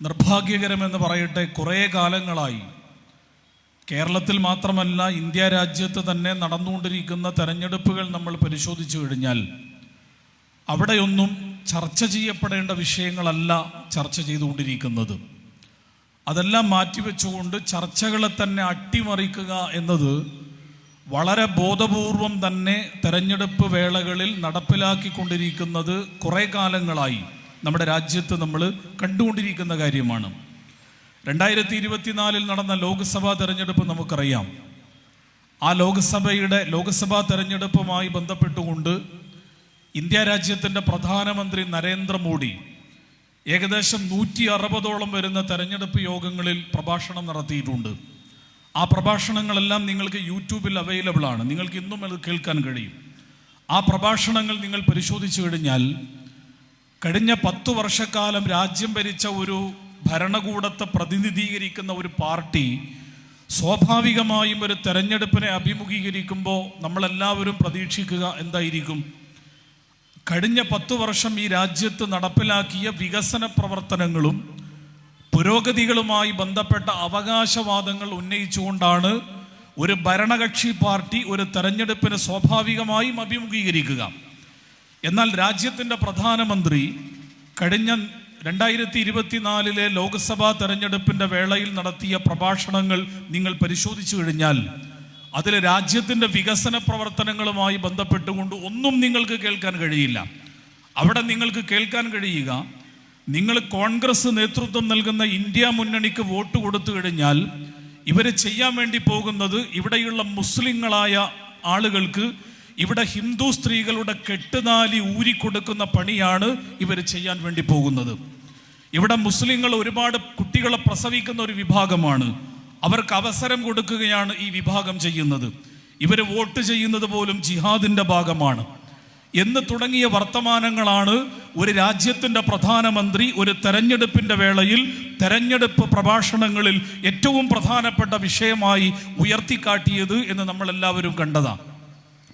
നിർഭാഗ്യകരമെന്ന് പറയട്ടെ, കുറേ കാലങ്ങളായി കേരളത്തിൽ മാത്രമല്ല ഇന്ത്യ രാജ്യത്ത് തന്നെ നടന്നുകൊണ്ടിരിക്കുന്ന തെരഞ്ഞെടുപ്പുകൾ നമ്മൾ പരിശോധിച്ചു കഴിഞ്ഞാൽ അവിടെയൊന്നും ചർച്ച ചെയ്യപ്പെടേണ്ട വിഷയങ്ങളല്ല ചർച്ച ചെയ്തുകൊണ്ടിരിക്കുന്നത്. അതെല്ലാം മാറ്റിവെച്ചുകൊണ്ട് ചർച്ചകളെ തന്നെ അട്ടിമറിക്കുക എന്നത് വളരെ ബോധപൂർവം തന്നെ തെരഞ്ഞെടുപ്പ് വേളകളിൽ നടപ്പിലാക്കിക്കൊണ്ടിരിക്കുന്നത് കുറേ കാലങ്ങളായി നമ്മുടെ രാജ്യത്ത് നമ്മൾ കണ്ടുകൊണ്ടിരിക്കുന്ന കാര്യമാണ്. 2024 നടന്ന ലോക്സഭാ തെരഞ്ഞെടുപ്പ് നമുക്കറിയാം. ആ ലോക്സഭാ തെരഞ്ഞെടുപ്പുമായി ബന്ധപ്പെട്ടുകൊണ്ട് ഇന്ത്യ രാജ്യത്തിൻ്റെ പ്രധാനമന്ത്രി നരേന്ദ്രമോദി ഏകദേശം 160ഓളം വരുന്ന തെരഞ്ഞെടുപ്പ് യോഗങ്ങളിൽ പ്രഭാഷണം നടത്തിയിട്ടുണ്ട്. ആ പ്രഭാഷണങ്ങളെല്ലാം നിങ്ങൾക്ക് യൂട്യൂബിൽ അവൈലബിൾ ആണ്. നിങ്ങൾക്ക് ഇന്നും അത് കേൾക്കാൻ കഴിയും. ആ പ്രഭാഷണങ്ങൾ നിങ്ങൾ പരിശോധിച്ചു കഴിഞ്ഞാൽ കഴിഞ്ഞ 10 വർഷക്കാലം രാജ്യം ഭരിച്ച ഒരു ഭരണകൂടത്തെ പ്രതിനിധീകരിക്കുന്ന ഒരു പാർട്ടി സ്വാഭാവികമായും ഒരു തെരഞ്ഞെടുപ്പിനെ അഭിമുഖീകരിക്കുമ്പോൾ നമ്മളെല്ലാവരും പ്രതീക്ഷിക്കുക എന്തായിരിക്കും? കഴിഞ്ഞ 10 വർഷം ഈ രാജ്യത്ത് നടപ്പിലാക്കിയ വികസന പ്രവർത്തനങ്ങളും പുരോഗതികളുമായി ബന്ധപ്പെട്ട അവകാശവാദങ്ങൾ ഉന്നയിച്ചുകൊണ്ടാണ് ഒരു ഭരണകക്ഷി പാർട്ടി ഒരു തെരഞ്ഞെടുപ്പിനെ സ്വാഭാവികമായും അഭിമുഖീകരിക്കുക. എന്നാൽ രാജ്യത്തിൻ്റെ പ്രധാനമന്ത്രി കഴിഞ്ഞ 2024 ലോക്സഭാ തെരഞ്ഞെടുപ്പിൻ്റെ വേളയിൽ നടത്തിയ പ്രഭാഷണങ്ങൾ നിങ്ങൾ പരിശോധിച്ചു കഴിഞ്ഞാൽ അതിൽ രാജ്യത്തിൻ്റെ വികസന പ്രവർത്തനങ്ങളുമായി ബന്ധപ്പെട്ടുകൊണ്ട് ഒന്നും നിങ്ങൾക്ക് കേൾക്കാൻ കഴിയില്ല. അവിടെ നിങ്ങൾക്ക് കേൾക്കാൻ കഴിയുക, നിങ്ങൾ കോൺഗ്രസ് നേതൃത്വം നൽകുന്ന ഇന്ത്യ മുന്നണിക്ക് വോട്ട് കൊടുത്തു കഴിഞ്ഞാൽ ഇവർ ചെയ്യാൻ വേണ്ടി പോകുന്നത് ഇവിടെയുള്ള മുസ്ലിങ്ങളായ ആളുകൾക്ക് ഇവിടെ ഹിന്ദു സ്ത്രീകളുടെ കെട്ടുതാലി ഊരിക്കൊടുക്കുന്ന പണിയാണ് ഇവർ ചെയ്യാൻ വേണ്ടി പോകുന്നത്. ഇവിടെ മുസ്ലിങ്ങൾ ഒരുപാട് കുട്ടികളെ പ്രസവിക്കുന്ന ഒരു വിഭാഗമാണ്. അവർക്ക് അവസരം കൊടുക്കുകയാണ് ഈ വിഭാഗം ചെയ്യുന്നത്. ഇവർ വോട്ട് ചെയ്യുന്നത് പോലും ജിഹാദിൻ്റെ ഭാഗമാണ് എന്ന് തുടങ്ങിയ വർത്തമാനങ്ങളാണ് ഒരു രാജ്യത്തിൻ്റെ പ്രധാനമന്ത്രി ഒരു തെരഞ്ഞെടുപ്പിൻ്റെ വേളയിൽ തെരഞ്ഞെടുപ്പ് പ്രഭാഷണങ്ങളിൽ ഏറ്റവും പ്രധാനപ്പെട്ട വിഷയമായി ഉയർത്തിക്കാട്ടിയത് എന്ന് നമ്മളെല്ലാവരും കണ്ടതാണ്.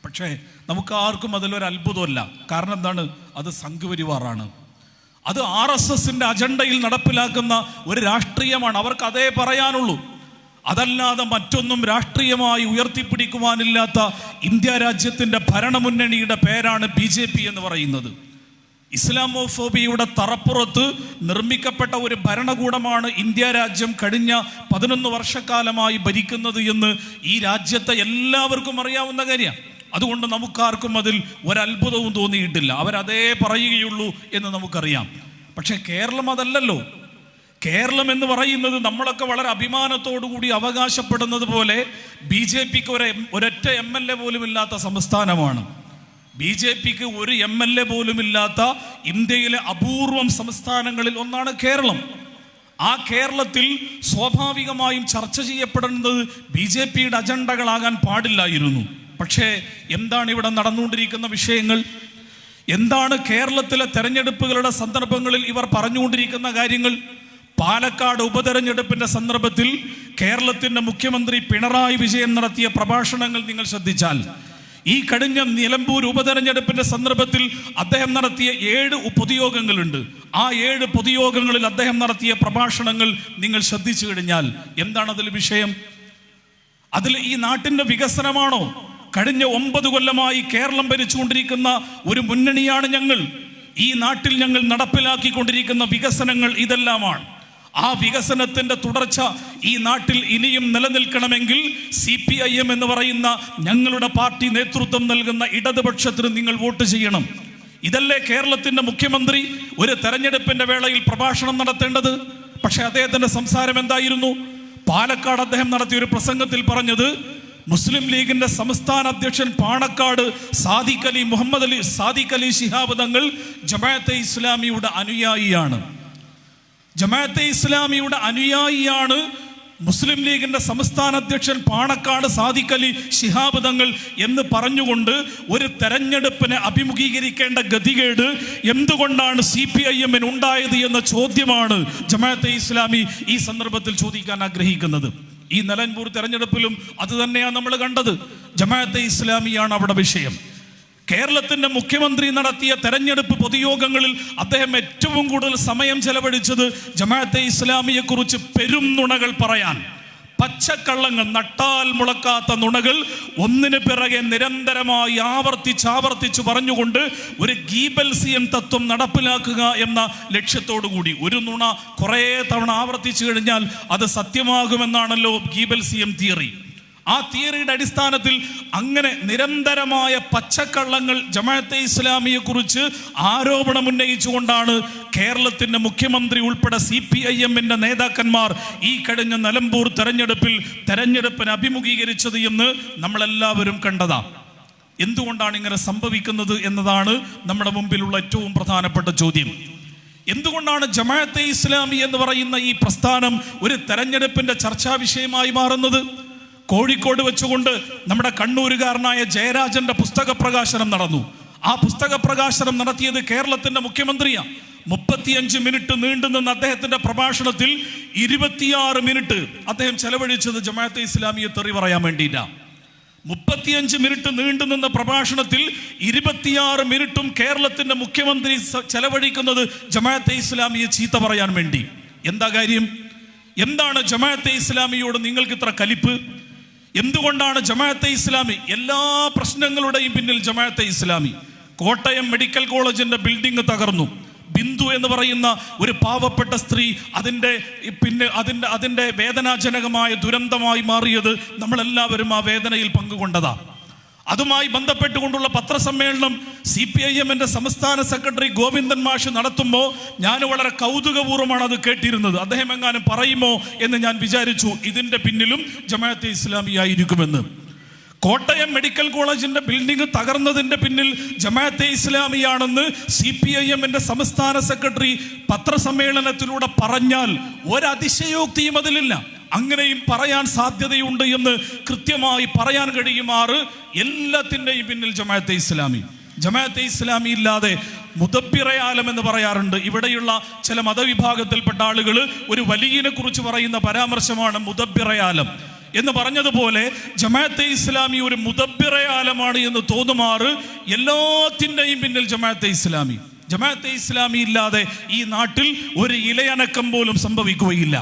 പക്ഷേ നമുക്ക് ആർക്കും അതിലൊരു അത്ഭുതമല്ല. കാരണം എന്താണ്? അത് സംഘപരിവാറാണ്. അത് RSSന്റെ അജണ്ടയിൽ നടപ്പിലാക്കുന്ന ഒരു രാഷ്ട്രീയമാണ്. അവർക്ക് അതേ പറയാനുള്ളൂ. അതല്ലാതെ മറ്റൊന്നും രാഷ്ട്രീയമായി ഉയർത്തിപ്പിടിക്കുവാനില്ലാത്ത ഇന്ത്യ രാജ്യത്തിൻ്റെ ഭരണമുന്നണിയുടെ പേരാണ് BJP എന്ന് പറയുന്നത്. ഇസ്ലാമോഫോബിയയുടെ തറപ്പുറത്ത് നിർമ്മിക്കപ്പെട്ട ഒരു ഭരണകൂടമാണ് ഇന്ത്യ രാജ്യം കഴിഞ്ഞ 11 വർഷക്കാലമായി ഭരിക്കുന്നത് എന്ന് ഈ രാജ്യത്തെ എല്ലാവർക്കും അറിയാവുന്ന കാര്യമാണ്. അതുകൊണ്ട് നമുക്കാർക്കും അതിൽ ഒരത്ഭുതവും തോന്നിയിട്ടില്ല. അവരതേ പറയുകയുള്ളൂ എന്ന് നമുക്കറിയാം. പക്ഷെ കേരളം അതല്ലല്ലോ. കേരളം എന്ന് പറയുന്നത് നമ്മളൊക്കെ വളരെ അഭിമാനത്തോടുകൂടി അവകാശപ്പെടുന്നത് പോലെ BJPക്ക് ഒരൊറ്റ MLA പോലും ഇല്ലാത്ത സംസ്ഥാനമാണ്. BJPക്ക് ഒരു MLA പോലും ഇല്ലാത്ത ഇന്ത്യയിലെ അപൂർവം സംസ്ഥാനങ്ങളിൽ ഒന്നാണ് കേരളം. ആ കേരളത്തിൽ സ്വാഭാവികമായും ചർച്ച ചെയ്യപ്പെടുന്നത് BJPയുടെ അജണ്ടകളാകാൻ പാടില്ലായിരുന്നു. പക്ഷേ എന്താണ് ഇവിടെ നടന്നുകൊണ്ടിരിക്കുന്ന വിഷയങ്ങൾ? എന്താണ് കേരളത്തിലെ തെരഞ്ഞെടുപ്പുകളുടെ സന്ദർഭങ്ങളിൽ ഇവർ പറഞ്ഞുകൊണ്ടിരിക്കുന്ന കാര്യങ്ങൾ? പാലക്കാട് ഉപതെരഞ്ഞെടുപ്പിന്റെ സന്ദർഭത്തിൽ കേരളത്തിന്റെ മുഖ്യമന്ത്രി പിണറായി വിജയൻ നടത്തിയ പ്രഭാഷണങ്ങൾ നിങ്ങൾ ശ്രദ്ധിച്ചാൽ, ഈ കഴിഞ്ഞ നിലമ്പൂർ ഉപതെരഞ്ഞെടുപ്പിന്റെ സന്ദർഭത്തിൽ അദ്ദേഹം നടത്തിയ 7 പൊതുയോഗങ്ങളുണ്ട്. ആ 7 പൊതുയോഗങ്ങളിൽ അദ്ദേഹം നടത്തിയ പ്രഭാഷണങ്ങൾ നിങ്ങൾ ശ്രദ്ധിച്ചു കഴിഞ്ഞാൽ എന്താണ് അതിൽ വിഷയം? അതിൽ ഈ നാട്ടിന്റെ വികസനമാണോ? കഴിഞ്ഞ 9 കൊല്ലമായി കേരളം ഭരിച്ചുകൊണ്ടിരിക്കുന്ന ഒരു മുന്നണിയാണ് ഞങ്ങൾ. ഈ നാട്ടിൽ ഞങ്ങൾ നടപ്പിലാക്കിക്കൊണ്ടിരിക്കുന്ന വികസനങ്ങൾ ഇതെല്ലാമാണ്. ആ വികസനത്തിന്റെ തുടർച്ച ഈ നാട്ടിൽ ഇനിയും നിലനിൽക്കണമെങ്കിൽ CPIM എന്ന് പറയുന്ന ഞങ്ങളുടെ പാർട്ടി നേതൃത്വം നൽകുന്ന ഇടതുപക്ഷത്തിന് നിങ്ങൾ വോട്ട് ചെയ്യണം. ഇതല്ലേ കേരളത്തിന്റെ മുഖ്യമന്ത്രി ഒരു തെരഞ്ഞെടുപ്പിന്റെ വേളയിൽ പ്രഭാഷണം നടത്തേണ്ടത്? പക്ഷെ അദ്ദേഹത്തിന്റെ സംസാരം എന്തായിരുന്നു? പാലക്കാട് അദ്ദേഹം നടത്തിയ ഒരു പ്രസംഗത്തിൽ പറഞ്ഞത് മുസ്ലിം ലീഗിന്റെ സംസ്ഥാന അധ്യക്ഷൻ പാണക്കാട് സാദിഖ് അലി ശിഹാബ് തങ്ങൾ ജമാഅത്തെ ഇസ്ലാമിയുടെ അനുയായിയാണ്. ജമാഅത്തെ ഇസ്ലാമിയുടെ അനുയായിയാണ് മുസ്ലിം ലീഗിന്റെ സംസ്ഥാന അധ്യക്ഷൻ പാണക്കാട് സാദിഖ് അലി ശിഹാബ് തങ്ങൾ എന്ന് പറഞ്ഞുകൊണ്ട് ഒരു തെരഞ്ഞെടുപ്പിനെ അഭിമുഖീകരിക്കേണ്ട ഗതികേട് എന്തുകൊണ്ടാണ് CPIM ഉണ്ടായത് എന്ന ചോദ്യമാണ് ജമാഅത്തെ ഇസ്ലാമി ഈ സന്ദർഭത്തിൽ ചോദിക്കാൻ ആഗ്രഹിക്കുന്നത്. ഈ നിലമ്പൂർ തെരഞ്ഞെടുപ്പിലും അത് തന്നെയാണ് നമ്മൾ കണ്ടത്. ജമാഅത്തെ ഇസ്ലാമിയാണ് അവിടെ വിഷയം. കേരളത്തിന്റെ മുഖ്യമന്ത്രി നടത്തിയ തെരഞ്ഞെടുപ്പ് പൊതുയോഗങ്ങളിൽ അദ്ദേഹം ഏറ്റവും കൂടുതൽ സമയം ചെലവഴിച്ചത് ജമാഅത്തെ ഇസ്ലാമിയെ കുറിച്ച് പെരും നുണകൾ പറയാൻ, പച്ചക്കള്ളങ്ങൾ, നട്ടാൽ മുളക്കാത്ത നുണകൾ ഒന്നിന് പിറകെ നിരന്തരമായി ആവർത്തിച്ച് പറഞ്ഞുകൊണ്ട് ഒരു ഗീബൽസിയൻ തത്വം നടപ്പിലാക്കുക എന്ന ലക്ഷ്യത്തോടു കൂടി. ഒരു നുണ കുറേ തവണ ആവർത്തിച്ചു കഴിഞ്ഞാൽ അത് സത്യമാകുമെന്നാണല്ലോ ഗീബൽസിയം തിയറി. ആ തിയറിയുടെ അടിസ്ഥാനത്തിൽ അങ്ങനെ നിരന്തരമായ പച്ചക്കള്ളങ്ങൾ ജമാഅത്തെ ഇസ്ലാമിയെ കുറിച്ച് ആരോപണം ഉന്നയിച്ചുകൊണ്ടാണ് കേരളത്തിന്റെ മുഖ്യമന്ത്രി ഉൾപ്പെടെ CPIM-ന്റെ നേതാക്കന്മാർ ഈ കഴിഞ്ഞ നിലമ്പൂർ തെരഞ്ഞെടുപ്പിന് അഭിമുഖീകരിച്ചത് എന്ന് നമ്മളെല്ലാവരും കണ്ടതാണ്. എന്തുകൊണ്ടാണ് ഇങ്ങനെ സംഭവിക്കുന്നത് എന്നതാണ് നമ്മുടെ മുമ്പിലുള്ള ഏറ്റവും പ്രധാനപ്പെട്ട ചോദ്യം. എന്തുകൊണ്ടാണ് ജമാഅത്തെ ഇസ്ലാമി എന്ന് പറയുന്ന ഈ പ്രസ്ഥാനം ഒരു തെരഞ്ഞെടുപ്പിന്റെ ചർച്ചാ വിഷയമായി മാറുന്നത്? കോഴിക്കോട് വെച്ചുകൊണ്ട് നമ്മുടെ കണ്ണൂരുകാരനായ ജയരാജന്റെ പുസ്തക പ്രകാശനം നടന്നു. ആ പുസ്തക പ്രകാശനം നടത്തിയത് കേരളത്തിന്റെ മുഖ്യമന്ത്രിയാണ്. 35 മിനിറ്റ് നീണ്ടുനിന്ന അദ്ദേഹത്തിന്റെ പ്രഭാഷണത്തിൽ 26 മിനിറ്റ് അദ്ദേഹം ചെലവഴിച്ചത് ജമാഅത്തെ ഇസ്ലാമിയെ തെറി പറയാൻ വേണ്ടിയിട്ടാണ്. 35 മിനിറ്റ് നീണ്ടുനിന്ന പ്രഭാഷണത്തിൽ 26 മിനിറ്റും കേരളത്തിന്റെ മുഖ്യമന്ത്രി ചെലവഴിക്കുന്നത് ജമാഅത്തെ ഇസ്ലാമിയെ ചീത്ത പറയാൻ വേണ്ടി. എന്താ കാര്യം? എന്താണ് ജമാഅത്തെ ഇസ്ലാമിയോട് നിങ്ങൾക്ക് ഇത്ര കലിപ്പ്? എന്തുകൊണ്ടാണ് ജമാഅത്തെ ഇസ്ലാമി? എല്ലാ പ്രശ്നങ്ങളുടെയും പിന്നിൽ ജമാഅത്തെ ഇസ്ലാമി. കോട്ടയം മെഡിക്കൽ കോളേജിന്റെ ബിൽഡിംഗ് തകർന്നു. ബിന്ദു എന്ന് പറയുന്ന ഒരു പാവപ്പെട്ട സ്ത്രീ അതിന്റെ വേദനാജനകമായ ദുരന്തമായി മാറിയത് നമ്മളെല്ലാവരും ആ വേദനയിൽ പങ്കുകൊണ്ടതാണ്. അതുമായി ബന്ധപ്പെട്ടുകൊണ്ടുള്ള പത്രസമ്മേളനം CPIM-ന്റെ സംസ്ഥാന സെക്രട്ടറി ഗോവിന്ദൻ മാഷ് നടത്തുമ്പോൾ ഞാൻ വളരെ കൗതുകപൂർവ്വമാണ് അത് കേട്ടിരുന്നത്. അദ്ദേഹം എങ്ങാനും പറയുമോ എന്ന് ഞാൻ വിചാരിച്ചു. ഇതിന്റെ പിന്നിലും ജമാഅത്തെ ഇസ്ലാമി ആയിരിക്കുമെന്ന്. കോട്ടയം മെഡിക്കൽ കോളേജിന്റെ ബിൽഡിംഗ് തകർന്നതിന്റെ പിന്നിൽ ജമാഅത്തെ ഇസ്ലാമിയാണെന്ന് CPIM-ന്റെ സംസ്ഥാന സെക്രട്ടറി പത്രസമ്മേളനത്തിലൂടെ പറഞ്ഞാൽ ഒരതിശയോക്തിയും അതിലില്ല. അങ്ങനെയും പറയാൻ സാധ്യതയുണ്ട് എന്ന് കൃത്യമായി പറയാൻ കഴിയുമാറ് എല്ലാത്തിൻ്റെയും പിന്നിൽ ജമാഅത്തെ ഇസ്ലാമി. ജമാഅത്തെ ഇസ്ലാമി ഇല്ലാതെ മുദബ്ബിറയാലം എന്ന് പറയാറുണ്ട്. ഇവിടെയുള്ള ചില മതവിഭാഗത്തിൽപ്പെട്ട ആളുകൾ ഒരു വലിയനെ കുറിച്ച് പറയുന്ന പരാമർശമാണ് മുദബ്ബിറയാലം എന്ന് പറഞ്ഞതുപോലെ ജമാഅത്തെ ഇസ്ലാമി ഒരു മുദബ്ബിറയാലമാണ് എന്ന് തോന്നുമാറ് എല്ലാത്തിൻ്റെയും പിന്നിൽ ജമാഅത്തെ ഇസ്ലാമി. ജമാഅത്തെ ഇസ്ലാമി ഇല്ലാതെ ഈ നാട്ടിൽ ഒരു ഇലയനക്കം പോലും സംഭവിക്കുകയില്ല.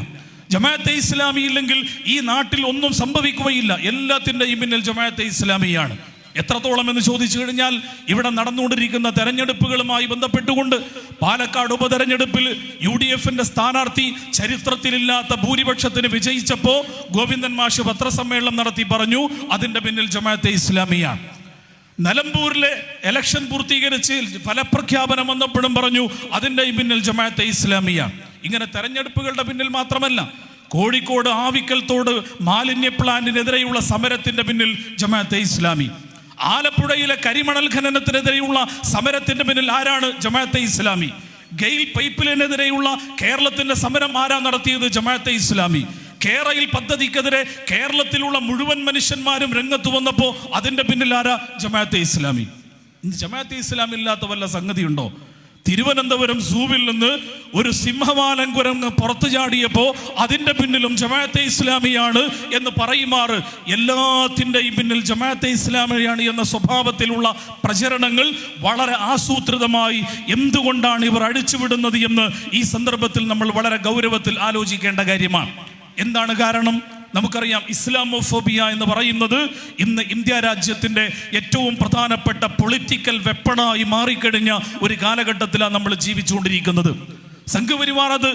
ജമാഅത്തെ ഇസ്ലാമി ഇല്ലെങ്കിൽ ഈ നാട്ടിൽ ഒന്നും സംഭവിക്കുകയില്ല. എല്ലാത്തിൻ്റെയും പിന്നിൽ ജമാഅത്തെ ഇസ്ലാമിയാണ്. എത്രത്തോളം എന്ന് ചോദിച്ചു കഴിഞ്ഞാൽ ഇവിടെ നടന്നുകൊണ്ടിരിക്കുന്ന തെരഞ്ഞെടുപ്പുകളുമായി ബന്ധപ്പെട്ടുകൊണ്ട് പാലക്കാട് ഉപതെരഞ്ഞെടുപ്പിൽ UDF-ന്റെ സ്ഥാനാർത്ഥി ചരിത്രത്തിലില്ലാത്ത ഭൂരിപക്ഷത്തിന് വിജയിച്ചപ്പോൾ ഗോവിന്ദൻ മാഷ് പത്രസമ്മേളനം നടത്തി പറഞ്ഞു അതിന്റെ പിന്നിൽ ജമാഅത്തെ ഇസ്ലാമിയാണ്. നിലമ്പൂരിലെ ഇലക്ഷൻ പൂർത്തീകരിച്ച് ഫലപ്രഖ്യാപനം വന്നപ്പോഴും പറഞ്ഞു അതിന്റെ പിന്നിൽ ജമാഅത്തെ ഇസ്ലാമിയാണ്. ഇങ്ങനെ തെരഞ്ഞെടുപ്പുകളുടെ പിന്നിൽ മാത്രമല്ല, കോഴിക്കോട് ആവിക്കൽ തോട് മാലിന്യ പ്ലാന്റിനെതിരെയുള്ള സമരത്തിന്റെ പിന്നിൽ ജമാഅത്തെ ഇസ്ലാമി. ആലപ്പുഴയിലെ കരിമണൽ ഖനനത്തിനെതിരെയുള്ള സമരത്തിന്റെ പിന്നിൽ ആരാണ്? ജമാഅത്തെ ഇസ്ലാമി. ഗെയിൽ പൈപ്പ്ലൈനെതിരെയുള്ള കേരളത്തിന്റെ സമരം ആരാ നടത്തിയത്? ജമാഅത്തെ ഇസ്ലാമി. കേരയിൽ പദ്ധതിക്കെതിരെ കേരളത്തിലുള്ള മുഴുവൻ മനുഷ്യന്മാരും രംഗത്ത് വന്നപ്പോൾ അതിന്റെ പിന്നിൽ ആരാ? ജമാഅത്തെ ഇസ്ലാമി. ജമാഅത്തെ ഇസ്ലാമി ഇല്ലാത്ത വല്ല സംഗതിയുണ്ടോ? തിരുവനന്തപുരം സൂവിൽ നിന്ന് ഒരു സിംഹവാലൻ കുരങ്ങ് പുറത്തു ചാടിയപ്പോൾ അതിന്റെ പിന്നിലും ജമാഅത്തെ ഇസ്ലാമിയാണ് എന്ന് പറയുമാറ് എല്ലാത്തിൻ്റെയും പിന്നിൽ ജമാഅത്തെ ഇസ്ലാമിയാണ് എന്ന സ്വഭാവത്തിലുള്ള പ്രചരണങ്ങൾ വളരെ ആസൂത്രിതമായി എന്തുകൊണ്ടാണ് ഇവർ അഴിച്ചുവിടുന്നത് എന്ന് ഈ സന്ദർഭത്തിൽ നമ്മൾ വളരെ ഗൗരവത്തിൽ ആലോചിക്കേണ്ട കാര്യമാണ്. എന്താണ് കാരണം? നമുക്കറിയാം, ഇസ്ലാമോഫോബിയ എന്ന് പറയുന്നത് ഇന്ന് ഇന്ത്യ രാജ്യത്തിൻ്റെ ഏറ്റവും പ്രധാനപ്പെട്ട പൊളിറ്റിക്കൽ വെപ്പണായി മാറിക്കഴിഞ്ഞ ഒരു കാലഘട്ടത്തിലാണ് നമ്മൾ ജീവിച്ചുകൊണ്ടിരിക്കുന്നത്. സംഘപരിവാർ അത്